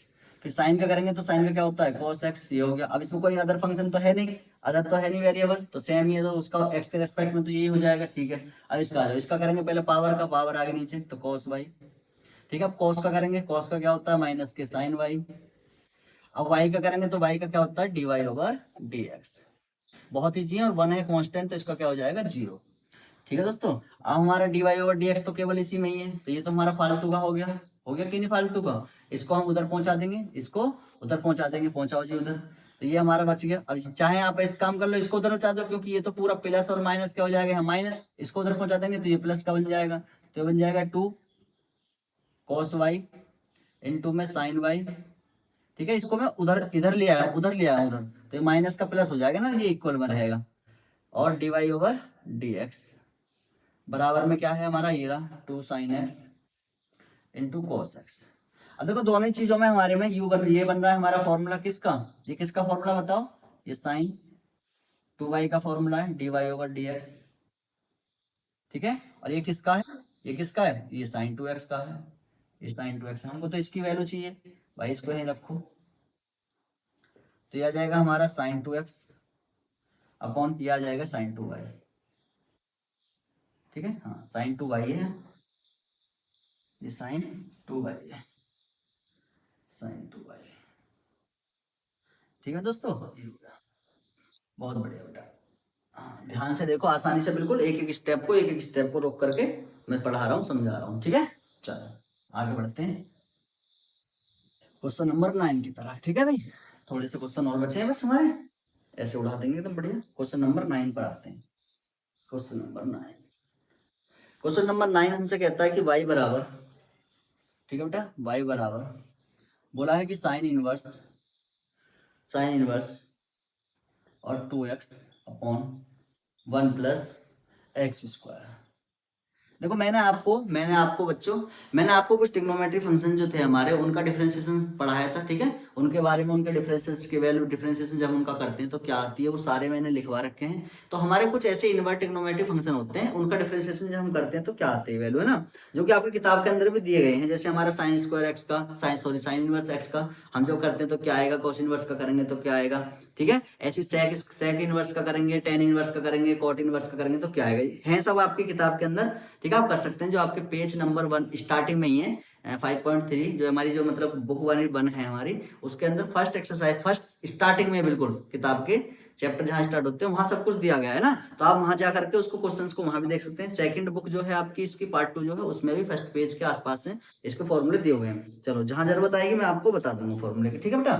फिर साइन का करेंगे तो साइन का क्या होता है cos x, ये हो गया। अब इसमें कोई अदर फंक्शन तो है नहीं, अदर तो है नहीं वेरिएबल, तो सेम ये तो उसका x के रेस्पेक्ट में तो यही हो जाएगा। ठीक है, अब इसका आ जाओ, इसका करेंगे पहले पावर का, पावर आगे नीचे तो cos y। ठीक है, अब cos का करेंगे, cos का क्या होता है माइनस के साइन y। अब y का करेंगे तो y का क्या होता है d Y over D x. बहुत ईजी है, और 1 है कांस्टेंट, तो इसका क्या हो जाएगा 0। ठीक है दोस्तों, अब हमारा d Y over D x तो केवल इसी में ही है, तो ये तो हमारा फालतू का हो गया कि नहीं फालतू का, इसको हम उधर पहुंचा देंगे, इसको उधर पहुंचा देंगे, पहुंचाओ जी उधर, तो ये हमारा बच गया। अब चाहे आप इस काम कर लो, इसको उधर पहुंचा दो, क्योंकि ये तो पूरा प्लस और माइनस क्या हो जाएगा, माइनस, इसको उधर पहुंचा देंगे तो ये प्लस का बन जाएगा, तो बन जाएगा 2 cos y इंटू में साइन y। ठीक है, इसको मैं उधर इधर ले आया उधर, तो ये माइनस का प्लस हो जाएगा ना, ये इक्वल में रहेगा, और d Y over D x बराबर में क्या है हमारा, ये रहा 2 sine x into cos x. अब देखो दोनों ही चीजों में हमारे में ये बन रहा है हमारा फॉर्मूला किसका, ये किसका फॉर्मूला बताओ, ये साइन 2y का फॉर्मूला है d Y over D x. ठीक है, और ये किसका है, ये साइन 2x का है, ये साइन 2x। हमको तो इसकी वैल्यू चाहिए भाई, इसको यहीं रखो, तो ये आ जाएगा हमारा साइन 2x अपॉन ये आ जाएगा साइन 2y। ठीक है, हाँ साइन 2y है, ये साइन 2y है, साइन 2y। ठीक है दोस्तों, बहुत बढ़िया बेटा, हाँ ध्यान से देखो, आसानी से बिल्कुल एक एक स्टेप को रोक करके मैं पढ़ा रहा हूँ, समझा रहा हूँ। ठीक है, चलो आगे बढ़ते हैं क्वेश्चन नंबर 9 की तरह। ठीक है भाई, थोड़े से क्वेश्चन और बचे हैं बस हमारे, ऐसे उड़ा देंगे एकदम बढ़िया। क्वेश्चन नंबर 9 पर आते हैं। क्वेश्चन नंबर 9, क्वेश्चन नंबर 9 हमसे कहता है कि y बराबर, ठीक है बेटा, y बराबर बोला है कि साइन इनवर्स और 2x upon 1 plus x square. देखो मैंने आपको बच्चों, मैंने आपको कुछ ट्रिग्नोमेट्री फंक्शन जो थे हमारे उनका डिफरेंशिएशन पढ़ाया था, ठीक है। उनके बारे में, उनके डिफरेंसेस की वैल्यू, डिफरेंशिएशन जब उनका करते हैं तो क्या आती है वो सारे मैंने लिखवा रखे हैं। तो हमारे कुछ ऐसे इनवर्ट ट्रिग्नोमेट्री फंक्शन होते हैं, उनका डिफरेंशिएशन जब हम करते हैं तो क्या आते हैं वैल्यू, है ना, जो कि आपकी किताब के अंदर भी दिए गए हैं। जैसे हमारा साइन स्क्वायर एक्स का, साइन इनवर्स एक्स का हम जब करते हैं तो क्या आएगा, कोस इनवर्स का करेंगे तो क्या आएगा, ठीक है। ऐसी सेक इनवर्स का करेंगे, टेन इनवर्स का करेंगे, कॉट इनवर्स का करेंगे तो क्या आएगा, है सब आपकी किताब के अंदर, ठीक है। आप कर सकते हैं, जो आपके पेज नंबर 1 स्टार्टिंग में ही है 5.3, जो हमारी जो मतलब बुक 1 है हमारी, उसके अंदर फर्स्ट एक्सरसाइज, फर्स्ट स्टार्टिंग में बिल्कुल किताब के चैप्टर जहाँ स्टार्ट होते हैं वहां सब कुछ दिया गया है ना, तो आप वहां जा करके उसको क्वेश्चंस को वहां भी देख सकते हैं। सेकंड बुक जो है आपकी, इसकी पार्ट 2 जो है, उसमें भी फर्स्ट पेज के आसपास है इसके फॉर्मूले दिए हुए हैं। चलो जहां जरूरत आएगी मैं आपको बता दूंगा फॉर्मूले की, ठीक है बेटा।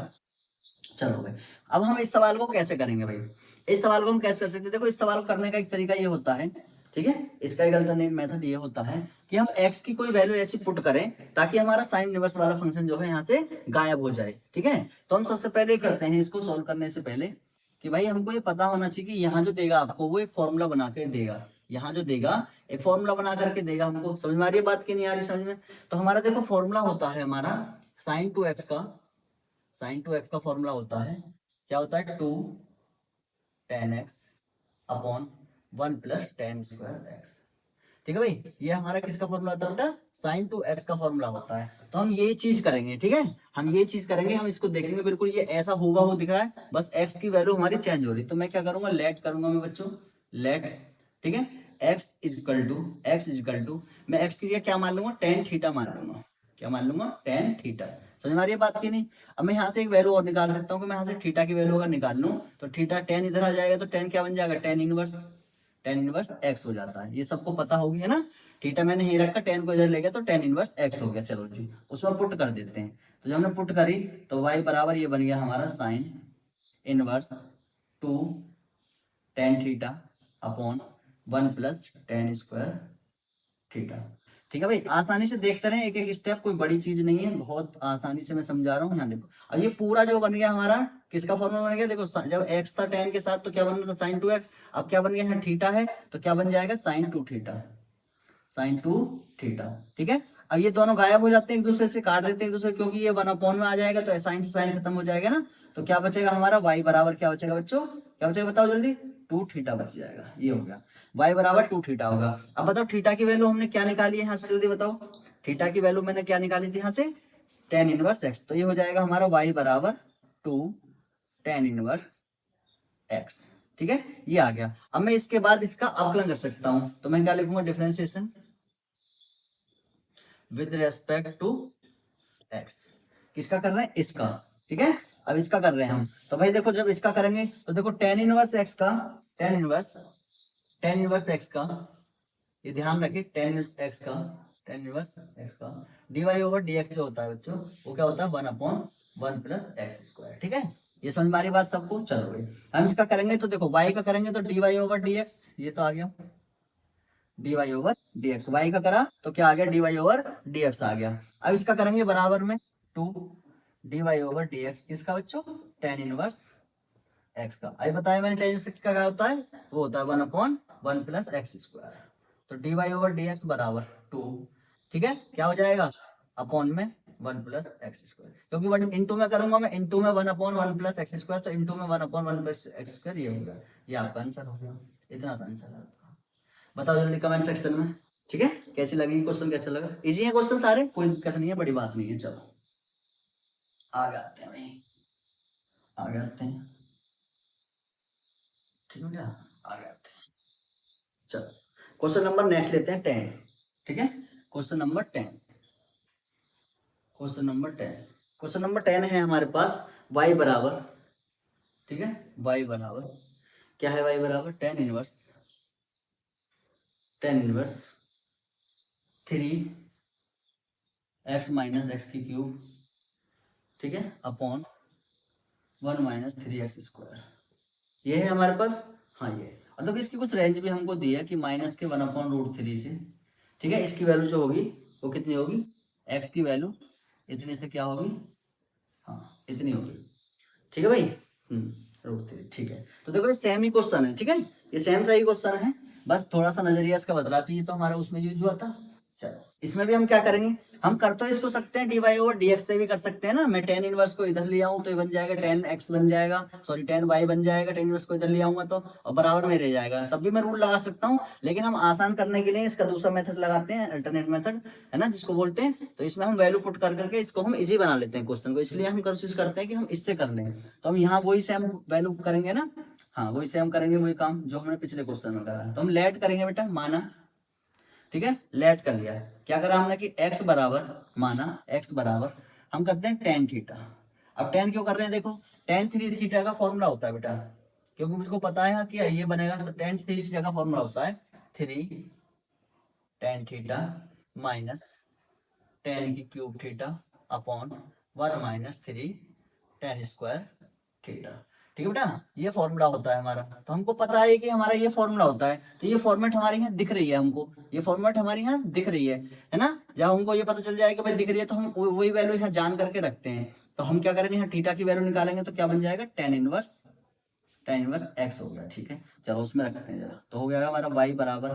चलो भाई, अब हम इस सवाल को कैसे करेंगे भाई, इस सवाल को हम कैसे कर सकते हैं। देखो इस सवाल को करने का एक तरीका ये होता है, ठीक है, इसका एक अल्टरनेट मेथड ये होता है कि हम x की कोई वैल्यू ऐसी पुट करें ताकि हमारा साइन इनवर्स वाला फंक्शन जो है यहाँ से गायब हो जाए, ठीक है। तो हम सबसे पहले करते हैं इसको सॉल्व करने से पहले कि भाई हमको ये पता होना चाहिए कि यहाँ जो देगा आपको वो एक फॉर्मूला बना के देगा, यहाँ जो देगा एक फॉर्मूला बना करके देगा हमको। समझ में आ रही है बात की नहीं आ रही समझ में। तो हमारा देखो फॉर्मूला होता है हमारा साइन टू एक्स का फॉर्मूला होता है, क्या होता है, 2 tan x upon 1 plus tan square x, ठीक है भाई। ये हमारा किसका फॉर्मूला होता है बेटा, साइन टू एक्स का फॉर्मूला होता है। तो हम ये चीज करेंगे, ठीक है, हम ये चीज करेंगे, हम इसको देखेंगे बिल्कुल ये ऐसा होगा वो दिख रहा है, बस x की वैल्यू हमारी चेंज हो रही है। तो मैं क्या करूंगा, लेट करूंगा मैं बच्चों, लेट, ठीक है, x इज इक्वल टू मैं x की जगह क्या मान लूंगा, टेन थीटा मान लूंगा, क्या मान लूंगा, टेन थीटा। समझ में आ रही है बात की नहीं। अब मैं यहाँ से एक वैल्यू और निकाल सकता हूँ कि मैं यहाँ से थीटा की वैल्यू अगर निकाल लूँ तो थीटा टेन इधर आ जाएगा, तो टेन क्या बन जाएगा, टेन इनवर्स एक्स हो जाता है। ये सबको पता होगी है ना। थीटा मैंने यही रखा, टेन को इधर ले गया तो टेन इनवर्स एक्स हो गया। चलो जी उसमें पुट कर देते हैं। तो जब हमने पुट करी तो y बराबर ये बन गया हमारा sine inverse 2 tan theta upon 1 plus ten square theta, ठीक है भाई। आसानी से देखते रहे, एक एक स्टेप, कोई बड़ी चीज नहीं है, बहुत आसानी से मैं समझा रहा हूँ। यहाँ देखो, अब ये पूरा जो बन गया हमारा किसका फॉर्मूला बन गया, देखो जब x था टेन के साथ तो क्या बन रहा था, साइन 2x। अब क्या बन गया यहाँ थीटा है तो क्या बन जाएगा, साइन 2 थीटा, ठीक है। अब ये दोनों गायब हो जाते हैं, एक दूसरे से काट देते हैं एक दूसरे, क्योंकि ये 1 में आ जाएगा तो साइन से साइन खत्म हो जाएगा ना। तो क्या बचेगा हमारा, y बराबर क्या बचेगा बच्चों, क्या बचेगा बताओ जल्दी, 2 थीटा बच जाएगा। ये हो गया, y बराबर 2 थीटा होगा। अब बताओ थीटा की वैल्यू हमने क्या निकाली है यहाँ से, जल्दी बताओ। थीटा की वैल्यू मैंने क्या निकाली थी यहाँ से, टेन इनवर्स एक्स। तो ये हो जाएगा हमारा y बराबर 2 टेन इनवर्स एक्स, ठीक है, ये आ गया। अब मैं इसके बाद इसका अवकलन कर सकता हूं, तो मैं क्या लिखूंगा, differentiation with respect to x. किसका कर रहे हैं, इसका, ठीक है। अब इसका कर रहे हैं हम, तो भाई देखो जब इसका करेंगे तो देखो टेन इनवर्स एक्स का, टेन इनवर्स एक्स का, ये ध्यान रखिए, टेन इनवर्स एक्स का dy ओवर dx जो होता है बच्चों, वो क्या होता है, 1 अपॉन 1 प्लस एक्स स्क्वायर, ठीक है। ये समझ में आ रही बात सबको। चलो भाई हम इसका करेंगे तो देखो y का करेंगे तो dy ओवर dx, ये तो आ गया dy ओवर dx, y का करा तो क्या आ गया, dy ओवर dx आ गया। अब इसका करेंगे बराबर में 2 dy ओवर dx, किसका बच्चों, टेन इनवर्स एक्स का। अभी बताया मैंने टेन इनवर्स का क्या होता है, वो होता है 1 अपॉन 1 प्लस एक्स स्क्वायर। तो dy ओवर dx बराबर 2, ठीक है, क्या हो जाएगा, अपॉन में 1 प्लस एक्स स्क्वायर, क्योंकि 1 इंटू में करूंगा मैं, इंटू में 1 अपॉन 1 प्लस एक्स स्क्वायर, तो इंटू में 1 अपॉन 1 प्लस एक्स स्क्वायर, ये हो गया, ये आपका आंसर हो गया। इतना आसान आंसर है आपका। बताओ जल्दी कमेंट सेक्शन में, ठीक है, कैसी लगी क्वेश्चन, कैसे लगा, इजी है क्वेश्चन सारे, कोई दिक्कत नहीं है, बड़ी बात नहीं है। चलो आगे आते हैं भाई, आगे आते हैं, ठीक है, आगे आते हैं। चलो क्वेश्चन नंबर नेक्स्ट लेते हैं 10, ठीक है, क्वेश्चन नंबर 10, क्वेश्चन नंबर 10 है हमारे पास y बराबर, ठीक है, y बराबर क्या है, y बराबर tan inverse 3 x minus x की क्यूब, ठीक है, अपॉन 1 माइनस 3x²। ये है हमारे पास, हाँ ये। और देखो इसकी कुछ रेंज भी हमको दी है कि माइनस के 1/√3 से, ठीक है। इसकी वैल्यू जो होगी वो कितनी होगी, x की वैल्यू इतने से क्या होगी, हाँ इतनी होगी, ठीक है भाई। √3, ठीक है। तो देखो ये सेम ही क्वेश्चन है, ठीक है, ये सेम सा ही क्वेश्चन है, बस थोड़ा सा नजरिया इसका बदला, तो ये तो हमारा उसमें यूज हुआ था। चलो इसमें भी हम क्या करेंगे, हम कर तो इसको सकते हैं dy/dx से भी कर सकते हैं ना। मैं tan इनवर्स को इधर ले आऊं तो ये बन जाएगा tan x बन जाएगा, सॉरी tan y बन जाएगा, tan इनवर्स को इधर ले आऊंगा तो, और बराबर में रह जाएगा, तब भी मैं रूल लगा सकता हूँ। लेकिन हम आसान करने के लिए इसका दूसरा मेथड लगाते हैं, अल्टरनेट मेथड है ना जिसको बोलते हैं। तो इसमें हम वैल्यू पुट कर करके इसको हम इजी बना लेते हैं क्वेश्चन को, इसलिए हम कोशिश करते हैं कि हम इससे कर लें। तो हम यहाँ वही सेम वैल्यू करेंगे ना, हाँ वही सेम करेंगे, वही काम जो हमने पिछले क्वेश्चन में करा। तो हम लेट करेंगे बेटा, माना, ठीक है, लेट कर लिया। क्या करा हमने कि x बराबर, माना x बराबर, हम करते हैं tan थीटा। अब tan क्यों कर रहे हैं, देखो tan 3 थीटा का फॉर्मूला होता है बेटा, क्योंकि मुझको पता है कि ये बनेगा, तो tan 3 थीटा का फॉर्मूला होता है 3 tan थीटा माइनस tan की cube theta upon 1 minus 3 tan square theta, ठीक है बेटा। ये फॉर्मूला होता है हमारा, तो हमको पता है कि हमारा ये फॉर्मूला होता है। तो ये फॉर्मेट हमारे यहाँ दिख रही है हमको, ये फॉर्मेट हमारे यहाँ दिख रही है ना। जब हमको ये पता चल जाएगा भाई दिख रही है, तो हम वही वैल्यू यहाँ जान करके रखते हैं। तो हम क्या करेंगे, यहाँ थीटा की वैल्यू निकालेंगे, तो क्या बन जाएगा, tan इनवर्स x हो गया, ठीक है। चलो उसमें रखते हैं जरा, तो हो गया हमारा y बराबर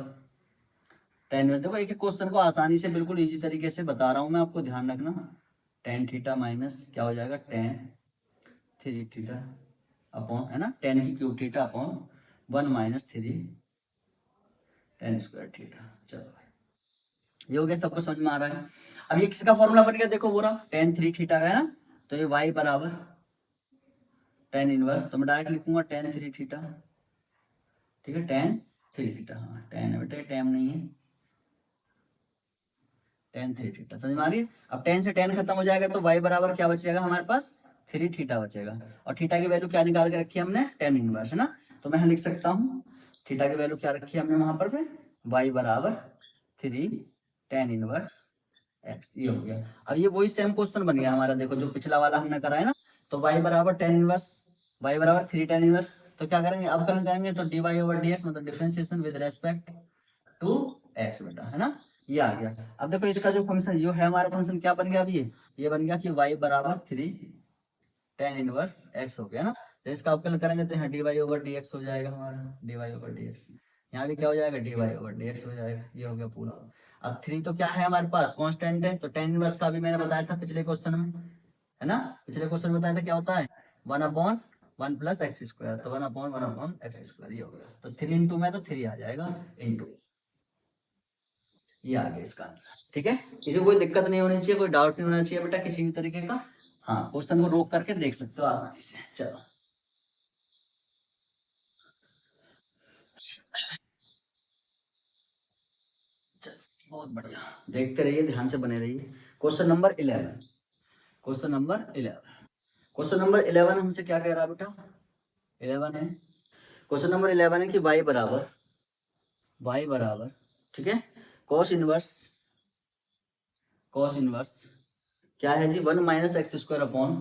tan इनवर्स। देखो एक एक क्वेश्चन को आसानी से बिल्कुल इजी तरीके से बता रहा हूँ मैं, आपको ध्यान रखना। tan थीटा माइनस क्या हो जाएगा, tan 3 थीटा अपॉन, है ना, tan की cube theta upon 1 minus 3 tan square theta. चलो ये हो गया, सबको समझ में आ रहा है। अब ये किसका फॉर्मूला बन गया, देखो पूरा tan 3 थीटा का है ना, तो ये y बराबर tan इनवर्स, तो मैं डायरेक्ट लिखूंगा tan 3 थीटा, ठीक है, tan 3 थीटा, हाँ tan है बेटा, tan नहीं है, tan 3 थीटा, समझ में आ रही है। अब tan से tan खत्म हो जाएगा, तो y बराबर क्या बचेगा हमारे पास, 3 थीटा बचेगा। और थीटा की वैल्यू क्या निकाल के रखी है हमने, tan इनवर्स, है ना। तो मैं लिख सकता हूँ थीटा की वैल्यू क्या रखी है हमने वहां पर, y बराबर 3 tan इनवर्स x, ये हो गया। अब ये वही सेम क्वेश्चन बन गया हमारा, देखो जो पिछला वाला हमने करा है ना। तो y बराबर tan इनवर्स, y बराबर 3 tan इनवर्स, तो क्या करेंगे, अवकलन करेंगे, तो dy/dx मतलब differentiation with respect to x बेटा, है ना, ये आ गया। अब देखो इसका जो फंक्शन जो है हमारा फंक्शन क्या बन गया, अब ये बन गया कि y बराबर 3 tan इनवर्स x हो गया ना। तो इसका अवकलन करेंगे तो यहाँ dy/dx हो जाएगा हमारा, dy/dx, यहाँ भी क्या हो जाएगा, dy/dx हो जाएगा, ये हो गया पूरा। अब 3 तो क्या है हमारे पास, कांस्टेंट है, तो tan इनवर्स का भी मैंने बताया था पिछले क्वेश्चन में, है ना, पिछले क्वेश्चन में बताया था क्या होता है, 1/1 प्लस x², तो 1/1/x², ये हो गया। तो 3 इंटू में तो 3 आ जाएगा इंटू, ये आ गया इसका आंसर, ठीक है। किसी को कोई दिक्कत नहीं होनी चाहिए, कोई डाउट नहीं होना चाहिए बेटा किसी भी तरीके का। हाँ क्वेश्चन को रोक करके देख सकते हो आसानी से। चलो बहुत बढ़िया, देखते रहिए, ध्यान से बने रहिए। Question number 11, question number 11, question number 11 हमसे क्या कह रहा है बेटा, 11 है, क्वेश्चन नंबर 11 है कि y बराबर, ठीक है, cos इनवर्स क्या है जी, 1 minus x² upon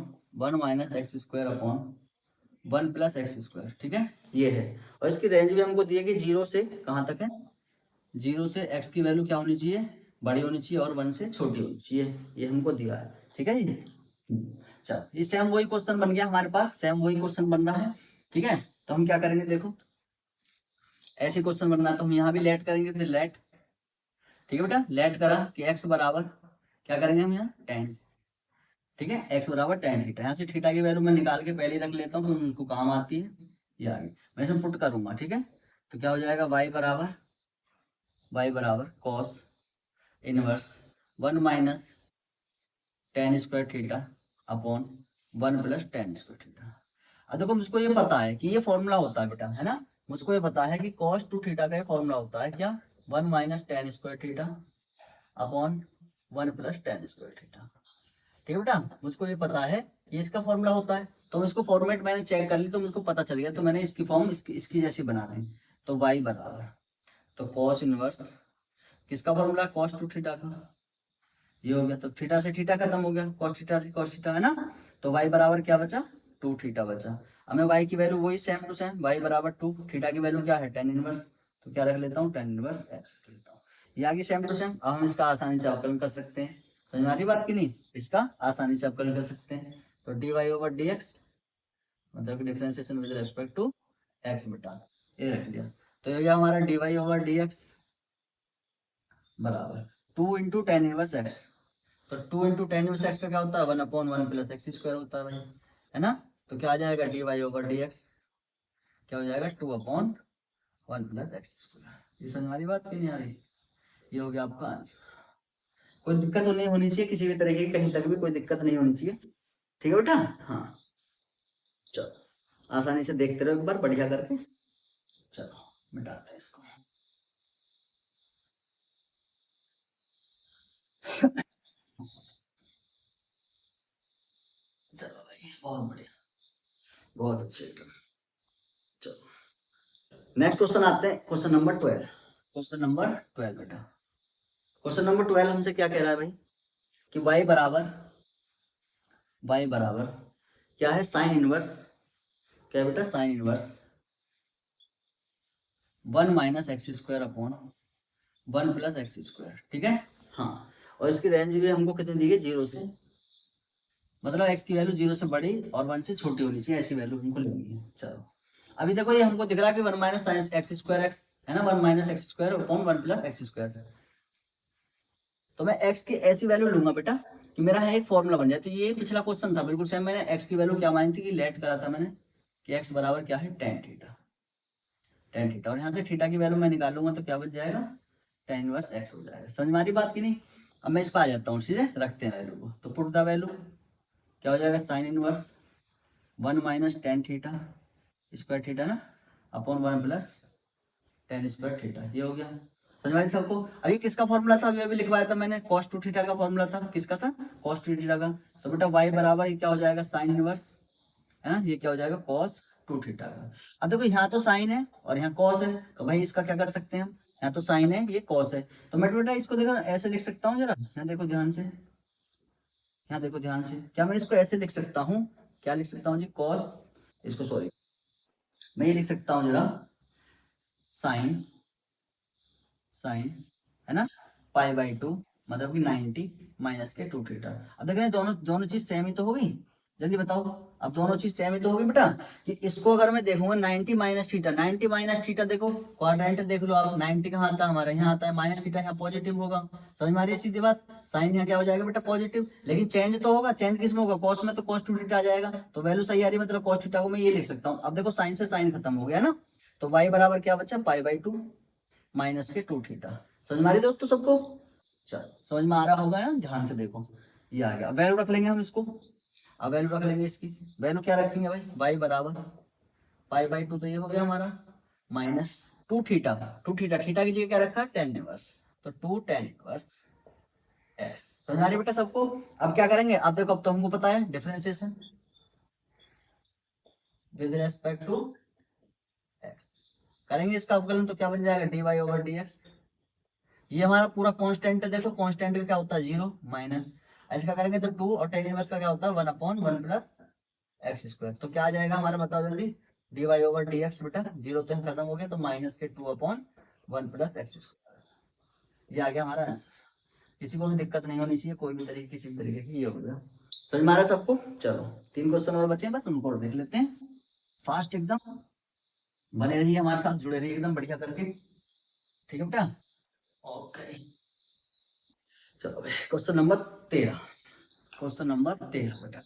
1 plus x², ठीक है, ये है। और इसकी रेंज भी हमको दी है कि 0 से कहाँ तक है, 0 से x की वैल्यू क्या होनी चाहिए, बड़ी होनी चाहिए, और 1 से छोटी होनी चाहिए, ये हमको दिया है, ठीक है जी। चल ये सेम वही क्वेश्चन बन गया हमारे पास, सेम वही क्वेश्चन बन रहा है, ठीक है। तो हम क्या करेंगे, देखो ऐसे क्वेश्चन बनना है तो हम यहाँ भी लेट करेंगे, तो लेट, ठीक है बेटा, लेट करा कि x बराबर क्या करेंगे हम यहाँ tan, ठीक है, x बराबर tan थीटा, यहाँ से थीटा की वैल्यू मैं निकाल के पहले ही रख लेता हूँ, तो उनको काम आती है, ये आ गई, मैं इसमें पुट करूंगा, ठीक है। तो क्या हो जाएगा, y बराबर cos inverse 1 minus tan square theta upon 1 plus tan square theta. अब देखो मुझको ये पता है कि ये फॉर्मूला होता है बेटा, है ना, मुझको ये पता है कि cos 2 थीटा का ये फॉर्मूला होता है क्या, 1 minus tan square theta upon 1 plus tan square theta, ठीक है बेटा, मुझको ये पता है ये इसका फॉर्मूला होता है। तो इसको फॉर्मेट मैंने चेक कर ली, तो मुझको पता चल गया, तो मैंने इसकी फॉर्म इसकी जैसी बना दी। तो y बराबर, तो cos इनवर्स किसका फॉर्मूला, cos 2 थीटा का, ये हो गया। तो थीटा से थीटा खत्म हो गया, cos थीटा से cos थीटा, है ना। तो y बराबर क्या बचा, 2 थीटा बचा। हमें y की वैल्यू वही सेम टू सेम, y बराबर 2, थीटा की वैल्यू क्या है, tan इनवर्स, तो क्या रख लेता हूँ, tan इनवर्स x रख लेता हूँ। ये आ गई सेम टू सेम। अब हम इसका आसानी से अवकलन कर सकते हैं, समझ में आ रही बात की नहीं, इसका आसानी से अवकलन कर सकते हैं। तो dy/dx मतलब कि differentiation with respect to x बेटा, ये रख लिया। तो ये हमारा dy/dx बराबर 2 इंटू टेन इनवर्स एक्स। तो 2 इंटू टेन इनवर्स एक्स का क्या होता है, 1/1 प्लस एक्स स्क्वायर होता है भाई, है ना। तो क्या आ जाएगा, dy/dx क्या हो जाएगा, 2/1 प्लस एक्स स्क्वायर। ये समझ हमारी बात क्यों नहीं आ रही, ये हो गया आपका आंसर। कोई दिक्कत तो नहीं होनी चाहिए किसी भी तरीके की, कहीं तक भी कोई दिक्कत नहीं होनी चाहिए, ठीक है बेटा। हाँ चलो आसानी से देखते रहो एक बार बढ़िया करके। चलो मिटाते हैं इसको। चलो भाई बहुत बढ़िया, बहुत अच्छे एकदम। चलो नेक्स्ट क्वेश्चन आते हैं, क्वेश्चन नंबर 12। क्वेश्चन नंबर 12 बेटा, क्वेश्चन नंबर 12 हमसे क्या कह रहा है भाई कि y बराबर क्या है, साइन इनवर्स, क्या है बेटा, sign inverse 1 minus x square upon 1 plus x square, ठीक है। हाँ और इसकी रेंज भी हमको कितनी दी है, 0 से, मतलब x की वैल्यू 0 से बड़ी और 1 से छोटी होनी चाहिए, ऐसी वैल्यू हमको लेनी है। चलो अभी देखो ये हमको दिख रहा है कि 1 माइनस एक्स स्क्वायर एक्स है ना, 1 minus x square upon 1 plus x square. तो मैं x की ऐसी वैल्यू लूंगा बेटा कि मेरा है एक फॉर्मूला बन जाए। तो ये पिछला क्वेश्चन था बिल्कुल सेम, मैंने x की वैल्यू क्या मानी थी कि लेट करा था मैंने कि x बराबर क्या है, tan थीटा, tan थीटा, और यहाँ से थीटा की वैल्यू मैं निकालूंगा तो क्या बन जाएगा, tan इनवर्स x हो जाएगा। समझ में आ रही बात की नहीं। अब मैं इस पर आ जाता हूँ, सीधे रखते हैं वैल्यू को। तो पुट द वैल्यू क्या हो जाएगा, sine inverse 1 minus tan theta square theta ना upon 1 plus tan square theta, ये हो गया। समझ में सबको। अभी किसका फॉर्मूला था, अभी लिखवाया था मैंने, cos 2 थीटा का फॉर्मूला था, किसका था, cos 2 थीटा का। तो बेटा y बराबर ये क्या हो जाएगा, साइन इनवर्स, है ना, ये क्या हो जाएगा, cos 2 थीटा का। अब देखो यहाँ तो साइन है और यहाँ cos है, तो भाई इसका क्या कर सकते हैं हम, यहाँ तो साइन है ये cos है, तो मैं बेटा इसको देखो ऐसे लिख सकता हूँ जरा, यहाँ देखो ध्यान से, यहाँ देखो ध्यान से, क्या मैं इसको ऐसे लिख सकता हूँ, क्या लिख सकता हूँ जी, cos, इसको सॉरी मैं ये लिख सकता हूँ जरा, साइन, साइन है ना π/2 मतलब कि 90 माइनस के 2 थीटा। अब देख रहे हैं दोनों दोनों चीज सेम ही तो हो गई, जल्दी बताओ। अब दोनों चीज सेम ही तो होगी बेटा, कि इसको अगर मैं देखूंगा 90 माइनस थीटा, 90 माइनस थीटा देखो क्वाड्रेंट देख लो आप, 90 कहाँ आता है हमारा, यहाँ आता है, माइनस थीटा यहाँ पॉजिटिव होगा। समझ में आ रही है सीधी बात, साइन यहाँ क्या हो जाएगा बेटा, पॉजिटिव, लेकिन चेंज तो होगा, चेंज किस में होगा, कॉस में, तो cos 2 थीटा आ जाएगा। तो वैल्यू सही आ रही है, मतलब cos थीटा को मैं ये लिख सकता हूँ। अब देखो साइन से साइन खत्म हो गया ना, तो y बराबर क्या बचा, π/2 माइनस के 2 थीटा। समझ में आ रही दोस्तों सबको, चलो समझ में आ रहा होगा ना, ध्यान से देखो, ये आ गया। वैल्यू रख लेंगे हम इसको, अब वैल्यू रख लेंगे इसकी, वैल्यू क्या रखेंगे भाई, y बराबर π/2, तो ये हो गया हमारा माइनस 2 थीटा, 2 थीटा, थीटा की जगह क्या रखा, tan इनवर्स, तो 2 tan इनवर्स x। समझ में आ रही बेटा सबको। अब क्या करेंगे, अब देखो अब तो हमको पता है differentiation with respect to x करेंगे, इसका अवकलन तो क्या बन जाएगा, dy/dx। ये हमारा पूरा कांस्टेंट है, देखो कांस्टेंट का क्या होता है, 0 माइनस, इसका करेंगे तो 2, और tan इनवर्स का क्या होता है, 1/1 प्लस एक्स स्क्वायर। तो क्या आ जाएगा हमारा, बताओ जल्दी, dy/dx बेटा, 0 तो खत्म हो गया, तो माइनस के 2/1 प्लस एक्स स्क्वायर, ये आ गया हमारा आंसर। किसी को भी दिक्कत नहीं होनी चाहिए, कोई भी तरीके, किसी भी तरीके की, ये हो गया। समझ में आ रहा है सबको। चलो 3 क्वेश्चन और बचे हैं, बस उनको और देख लेते हैं फास्ट एकदम, बने रहिए हमारे साथ, जुड़े रहिए एकदम बढ़िया करके, ठीक है बेटा, ओके। चलो क्वेश्चन नंबर 13, क्वेश्चन नंबर 13 बेटा,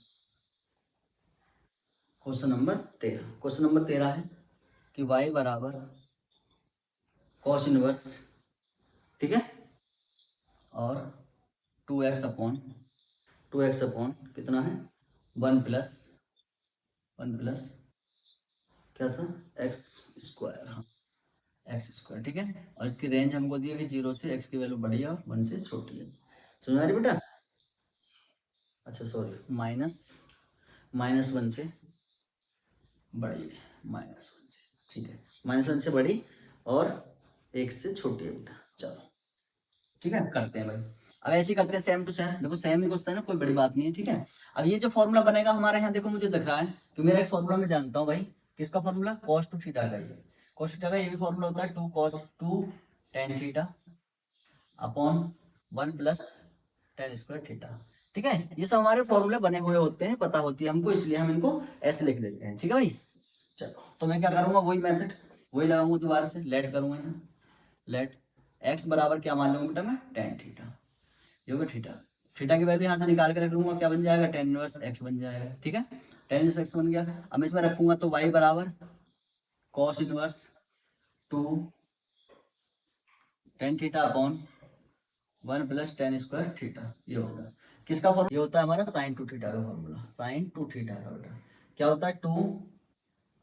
क्वेश्चन नंबर 13, क्वेश्चन नंबर 13 है कि y बराबर cos इनवर्स, ठीक है, और 2x अपॉन कितना है, 1 प्लस क्या था, एक्स स्क्वायर, हाँ एक्स स्क्वायर, ठीक है। और इसकी रेंज हमको दी है कि 0 से x की वैल्यू बड़ी है और 1 से छोटी है। समझ आ रही बेटा, अच्छा सॉरी, -1 से बड़ी है, -1 से, ठीक है, -1 से बड़ी और 1 से छोटी है बेटा। चलो ठीक है करते हैं भाई। अब ऐसे ही करते हैं सेम टू सेम, देखो सेम ही क्वेश्चन है, कोई बड़ी बात नहीं है, ठीक है। अब ये जो फॉर्मूला बनेगा हमारे यहाँ, देखो मुझे दिख रहा है कि मेरा एक फॉर्मूला मैं जानता हूँ भाई, किसका फॉर्मूला, cos 2 थीटा का। ये cos थीटा का ये भी फॉर्मूला होता है 2 cos 2 tan theta upon 1 plus tan square theta, ठीक है। ये सब हमारे फॉर्मूले बने हुए होते हैं, पता होती है हमको, इसलिए हम इनको ऐसे लिख लेते हैं, ठीक है भाई। चलो तो मैं क्या करूंगा, वही मेथड वही लगाऊंगा, दोबारा से लेट करूंगा यहाँ, लेट x बराबर क्या मान लूंगा बेटा मैं, tan थीटा, ये होगा थीटा, थीटा की वैल्यू यहाँ से निकाल के रख लूंगा, क्या बन जाएगा, tan इनवर्स x बन जाएगा, ठीक है। tan इनवर्स x बन गया। अब मैं इसमें रखूंगा तो y बराबर cos inverse 2 tan theta upon 1 plus tan square theta, ये होगा किसका फॉर्मूला, ये होता है हमारा sin 2 थीटा का फॉर्मूला, sin 2 थीटा का बेटा क्या होता है, 2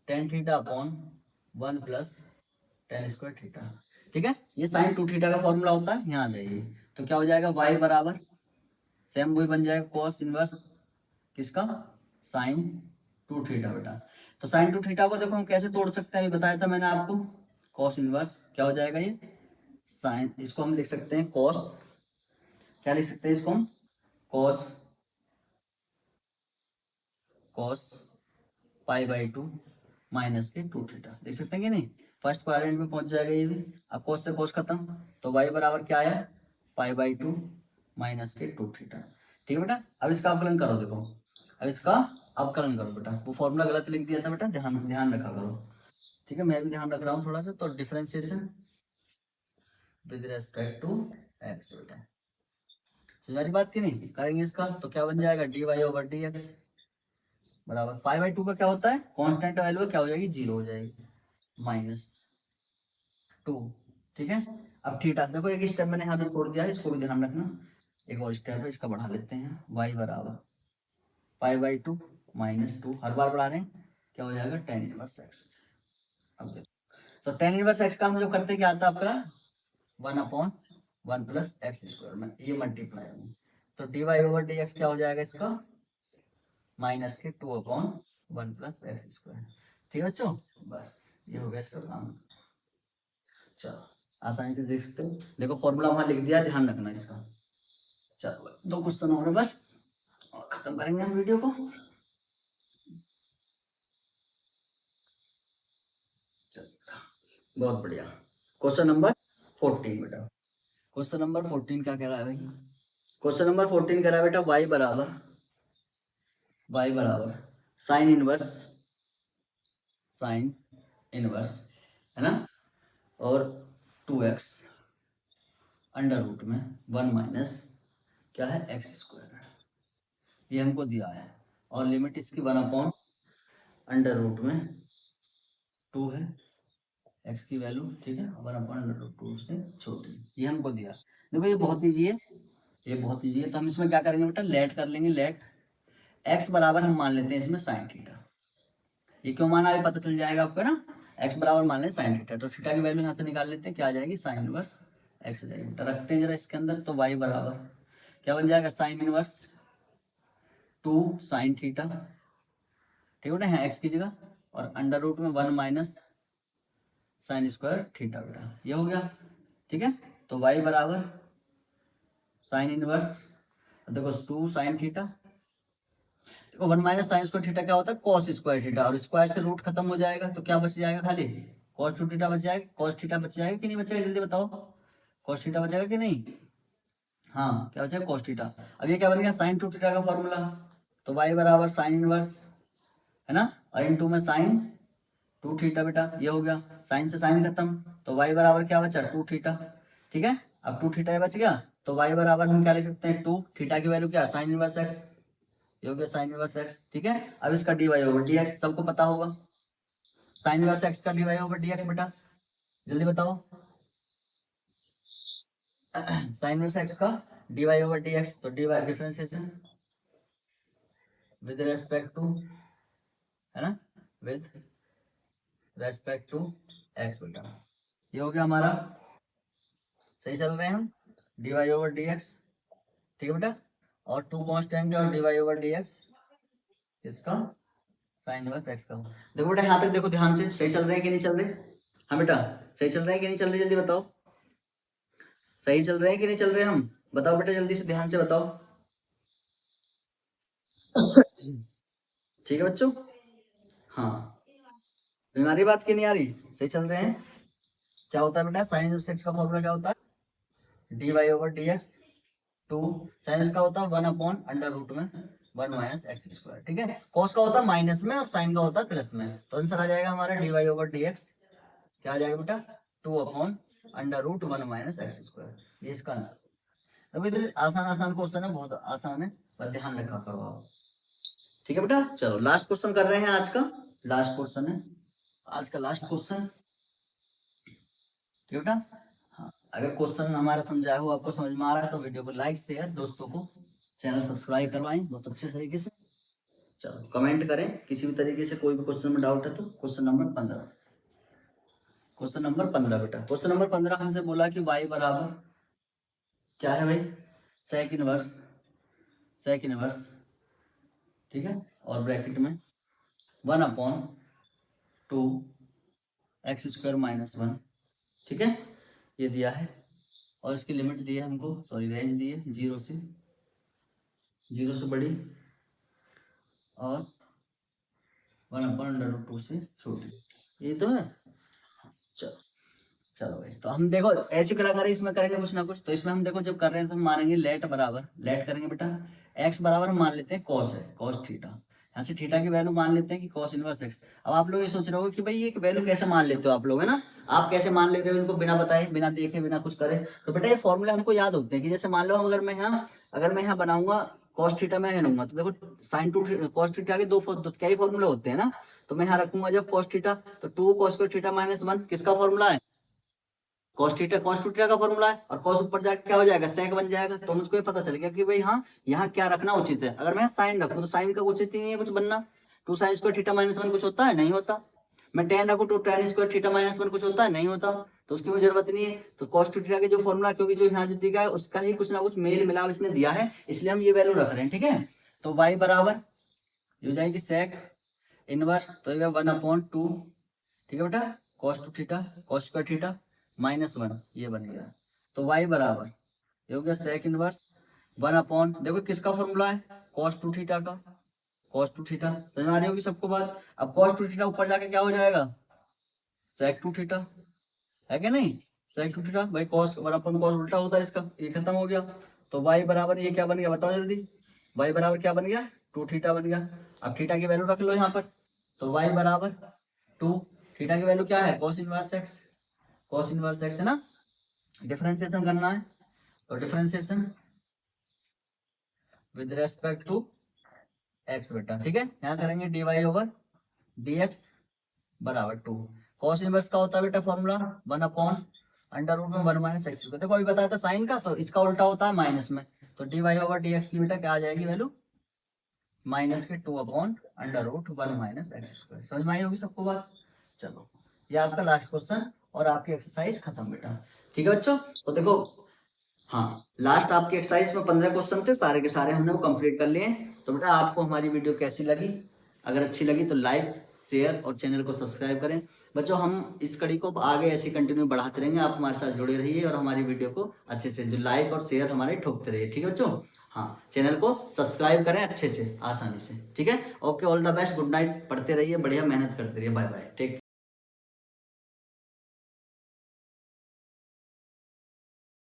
tan theta upon 1 plus tan square theta, ठीक है। ये sin 2 थीटा का फॉर्मूला होता है, यहाँ आ जाइए, तो क्या हो जाएगा, y बराबर सेम वही बन जाएगा cos इनवर्स किसका, sin 2 थीटा बेटा। तो sin 2 थीटा को देखो हम कैसे तोड़ सकते हैं, अभी बताया था मैंने आपको, cos इनवर्स क्या हो जाएगा, ये sin, इसको हम लिख सकते हैं cos, क्या लिख सकते हैं इसको हम, cos पाई बाई 2 माइनस के 2 थीटा, देख सकते हैं कि नहीं, फर्स्ट क्वाड्रेंट में पहुंच जाएगा ये भी। अब cos से cos खत्म, तो y बराबर क्या आया, पाई बाई 2 माइनस के 2 थीटा, ठीक है बेटा। अब इसका अवकलन करो, देखो अब इसका अवकलन करो बेटा, वो फॉर्मूला गलत लिख दिया था बेटा, ध्यान ध्यान रखा करो, ठीक है, मैं भी ध्यान रख रहा हूँ थोड़ा सा। तो differentiation with respect to x बेटा, समझ वाली बात की नहीं, करेंगे इसका तो क्या बन जाएगा, d Y over D x बराबर पाई बाई 2 का क्या होता है, कांस्टेंट वैल्यू क्या हो जाएगी, 0 हो जाएगी, माइनस 2, ठीक है। अब थीटा देखो एक स्टेप मैंने यहाँ पे छोड़ दिया है, इसको भी ध्यान रखना, एक और स्टेप है, इसका बढ़ा लेते हैं, y बराबर पाई बाई 2 माइनस 2, हर बार बढ़ा रहे हैं, क्या हो जाएगा, tan इनवर्स x। अब देखो तो tan इनवर्स x का हम जब करते क्या आता है आपका, 1 अपॉन 1 प्लस एक्स स्क्वायर में ये मल्टीप्लाई होगा, तो d Y over D x क्या हो जाएगा इसका, माइनस के 2 अपॉन 1 प्लस एक्स स्क्वायर, ठीक है बच्चों, बस ये हो गया इसका काम। चलो आसानी से देख सकते हो, देखो फॉर्मूला वहां लिख दिया, ध्यान रखना इसका। चलो 2 क्वेश्चन और है बस, और खत्म करेंगे हम वीडियो को। चलो बहुत बढ़िया, क्वेश्चन नंबर 14 बेटा, क्वेश्चन नंबर 14 क्या कह रहा है भाई, क्वेश्चन नंबर 14 कह रहा है बेटा y बराबर साइन इनवर्स है ना, और 2x अंडर रूट में 1 माइनस क्या है, एक्स स्क्वायर, ये हमको दिया है, और लिमिट इसकी 1 अपॉन अंडर रूट में 2 है, x की वैल्यू, ठीक है, 1 अपॉन अंडर रूट 2 से छोटी, ये हमको दिया। देखो ये बहुत ईजी है, ये बहुत ईजी है, तो हम इसमें क्या करेंगे बेटा, लेट कर लेंगे, लेट x बराबर हम मान लेते हैं इसमें साइन थीटा, ये क्यों माना अभी पता चल जाएगा आपको ना, x बराबर मान लें साइन थीटा, तो थीटा की वैल्यू यहाँ से निकाल लेते हैं, क्या आ जाएगी, साइन इनवर्स x आ जाएगी बेटा, रखते हैं जरा इसके अंदर, तो y बराबर क्या बन जाएगा, साइन इनवर्स 2 साइन थीटा, ठीक है बेटा, है x की जगह, और अंडर रूट में 1 माइनस साइन स्क्वायर थीटा बेटा, ये हो गया, ठीक है। तो y बराबर साइन इनवर्स, देखो 2 साइन थीटा, देखो 1 माइनस साइन स्क्वायर थीटा क्या होता है, कॉस स्क्वायर थीटा, और स्क्वायर से रूट खत्म हो जाएगा, तो क्या बच जाएगा, खाली कॉस 2 थीटा बच जाएगा, कॉस थीटा बच जाएगा कि नहीं बचेगा, जल्दी बताओ, कॉस थीटा बचेगा कि नहीं, हाँ क्या बचेगा, कॉस थीटा। अब ये क्या बन गया, साइन 2 थीटा का फॉर्मूला, तो y बराबर साइन इनवर्स है ना, और इनटू में साइन 2 थीटा बेटा, ये हो गया, साइन से साइन खत्म, तो y बराबर क्या बचा, 2 थीटा, ठीक है। अब 2 थीटा बच गया, तो y बराबर हम क्या लिख सकते हैं, 2 थीटा की वैल्यू क्या, साइन इनवर्स x, ये हो गया साइन इनवर्स x, ठीक है। अब इसका dy ओवर dx सबको पता होगा, साइन इनवर्स x का dy ओवर dx बेटा, जल्दी बताओ, साइन इनवर्स x का dy ओवर dx, तो dy differentiation with respect to, है ना, विद रेस्पेक्ट टू x बेटा, ये हो गया हमारा, सही चल रहे हैं हम, dy ओवर dx, ठीक है बेटा, और 2 कांस्टेंट और dy ओवर dx इसका साइन इनवर्स x का। देखो बेटा यहाँ तक देखो ध्यान से, सही चल रहे हैं कि नहीं चल रहे, हाँ बेटा सही चल रहे हैं कि नहीं चल रहे, जल्दी बताओ, सही चल रहे हैं कि नहीं चल रहे हम, बताओ बेटा जल्दी से, ध्यान से बताओ। ठीक है बच्चों। हाँ, हमारी बात क्यों नहीं आ रही? सही चल रहे हैं। क्या होता है बेटा, साइन एक्स का फॉर्मूला क्या होता है? D Y over D x. Two sine का होता है 1/√में 1 - x²। ठीक है, कॉस का होता है माइनस में और साइन का होता है प्लस में। तो आंसर आ जाएगा हमारा d Y over D x. क्या आ जाएगा बेटा? 2/√1 - x²। ये इसका आंसर। देखो इधर आसान आसान क्वेश्चन है, बहुत आसान है, पर ध्यान रखा करो आप। ठीक है बेटा, चलो लास्ट क्वेश्चन कर रहे हैं आज का। लास्ट क्वेश्चन है आज का, लास्ट क्वेश्चन। ठीक है बेटा। हाँ, अगर क्वेश्चन हमारा समझाया हो, आपको समझ में आ रहा है, तो वीडियो को लाइक शेयर, दोस्तों को चैनल सब्सक्राइब करवाएं बहुत अच्छे तरीके से। चलो कमेंट करें किसी भी तरीके से, कोई भी क्वेश्चन में डाउट है तो। क्वेश्चन नंबर 15, क्वेश्चन नंबर 15 बेटा, क्वेश्चन नंबर 15 हमसे बोला कि y बराबर क्या है भाई? सेक इनवर्स, सेक इनवर्स, ठीक है, और ब्रैकेट में 1/2 x² - 1। ठीक है, ये दिया है, और इसकी लिमिट दी है हमको, सॉरी रेंज दी है 0 से बड़ी और 1/√2 से छोटी। ये तो है। चलो चलो भाई, तो हम देखो ऐसे करा करें, इसमें करेंगे कुछ ना कुछ। तो इसमें हम देखो जब कर रहे हैं तो हम मानेंगे लेट बराबर, लेट करेंगे बेटा, एक्स बराबर हम मान लेते हैं कॉस है, कॉस थीटा। यहाँ से थीटा की वैल्यू मान लेते हैं कि कॉस इनवर्स एक्स। अब आप लोग ये सोच रहे हो कि भाई ये वैल्यू कैसे मान लेते हो आप लोग, है ना? आप कैसे मान ले रहे हो इनको बिना बताए, बिना देखे, बिना कुछ करे? तो बेटा ये फॉर्मूले हमको याद होते हैं कि जैसे मान लो हम अगर मैं यहाँ बनाऊंगा कॉस थीटा में लूंगा, तो देखो साइन टू कॉस थीटा के दो क्या ही फॉर्मूले होते हैं ना। तो मैं यहाँ रखूंगा जब कॉस थीटा, तो 2 cos² किसका फॉर्मूला है? cos theta, cos two theta का फॉर्मूला है, और cos ऊपर जाके क्या हो जाएगा? sec बन जाएगा। तो मुझको ये पता चल गया कि भाई हाँ, यहाँ क्या रखना उचित है। अगर मैं साइन रखूं तो साइन का उचित ही नहीं है कुछ बनना। 2 sin² θ - 1 कुछ होता है? नहीं होता। मैं tan रखूं तो tan² θ - 1 कुछ होता है? नहीं होता। तो उसकी मुझे जरूरत नहीं है। तो cos टू थीटा के जो फॉर्मूला, क्योंकि जो यहाँ जो दिया है उसका ही कुछ ना कुछ मेल मिलाप इसने दिया है, इसलिए हम ये वैल्यू रख रहे हैं। ठीक है, तो y बराबर हो जाएगी sec इनवर्स, तो 1/2, ठीक है बेटा, cos टू थीटा cos² θ -1, ये बन गया। तो y बराबर ये हो गया sec इनवर्स 1 देखो किसका फॉर्मूला है? cos टू थीटा का, cos टू थीटा। समझ में आ रही होगी सबको बात। अब cos टू थीटा ऊपर जाके क्या हो जाएगा? sec टू थीटा, है क्या नहीं? sec टू थीटा भाई, cos 1/cos उल्टा होता है इसका, ये खत्म हो गया। तो y बराबर ये क्या बन गया बताओ जल्दी? y बराबर क्या बन गया? 2 थीटा बन गया। अब थीटा की वैल्यू रख लो यहाँ पर। तो y बराबर 2, थीटा की वैल्यू क्या है? cos inverse x, cos inverse x है ना। डिफरेंशिएशन करना है, तो differentiation with respect to x बेटा। ठीक है, यहाँ करेंगे dy ओवर dx बराबर 2। cos इनवर्स का होता है बेटा फॉर्मूला 1/√1 - x²। देखो अभी बताया था साइन का, तो इसका उल्टा होता है माइनस में। तो dy ओवर dx की बेटा क्या आ जाएगी वैल्यू? -2/√1 - x²। समझ में आई होगी सबको बात। चलो ये आपका लास्ट क्वेश्चन और आपकी एक्सरसाइज खत्म बेटा। ठीक है बच्चों, तो देखो हाँ, लास्ट आपकी एक्सरसाइज में 15 क्वेश्चन थे, सारे के सारे हमने वो कंप्लीट कर लिए। तो बेटा आपको हमारी वीडियो कैसी लगी? अगर अच्छी लगी तो लाइक शेयर और चैनल को सब्सक्राइब करें। बच्चों हम इस कड़ी को आगे ऐसे कंटिन्यू बढ़ाते रहेंगे, आप हमारे साथ जुड़े रहिए और हमारी वीडियो को अच्छे से जो लाइक और शेयर हमारे ठोकते रहिए। ठीक है बच्चों, हाँ चैनल को सब्सक्राइब करें अच्छे से, आसानी से। ठीक है, okay, all the best, good night, पढ़ते रहिए, बढ़िया मेहनत करते रहिए, बाय बाय, टेक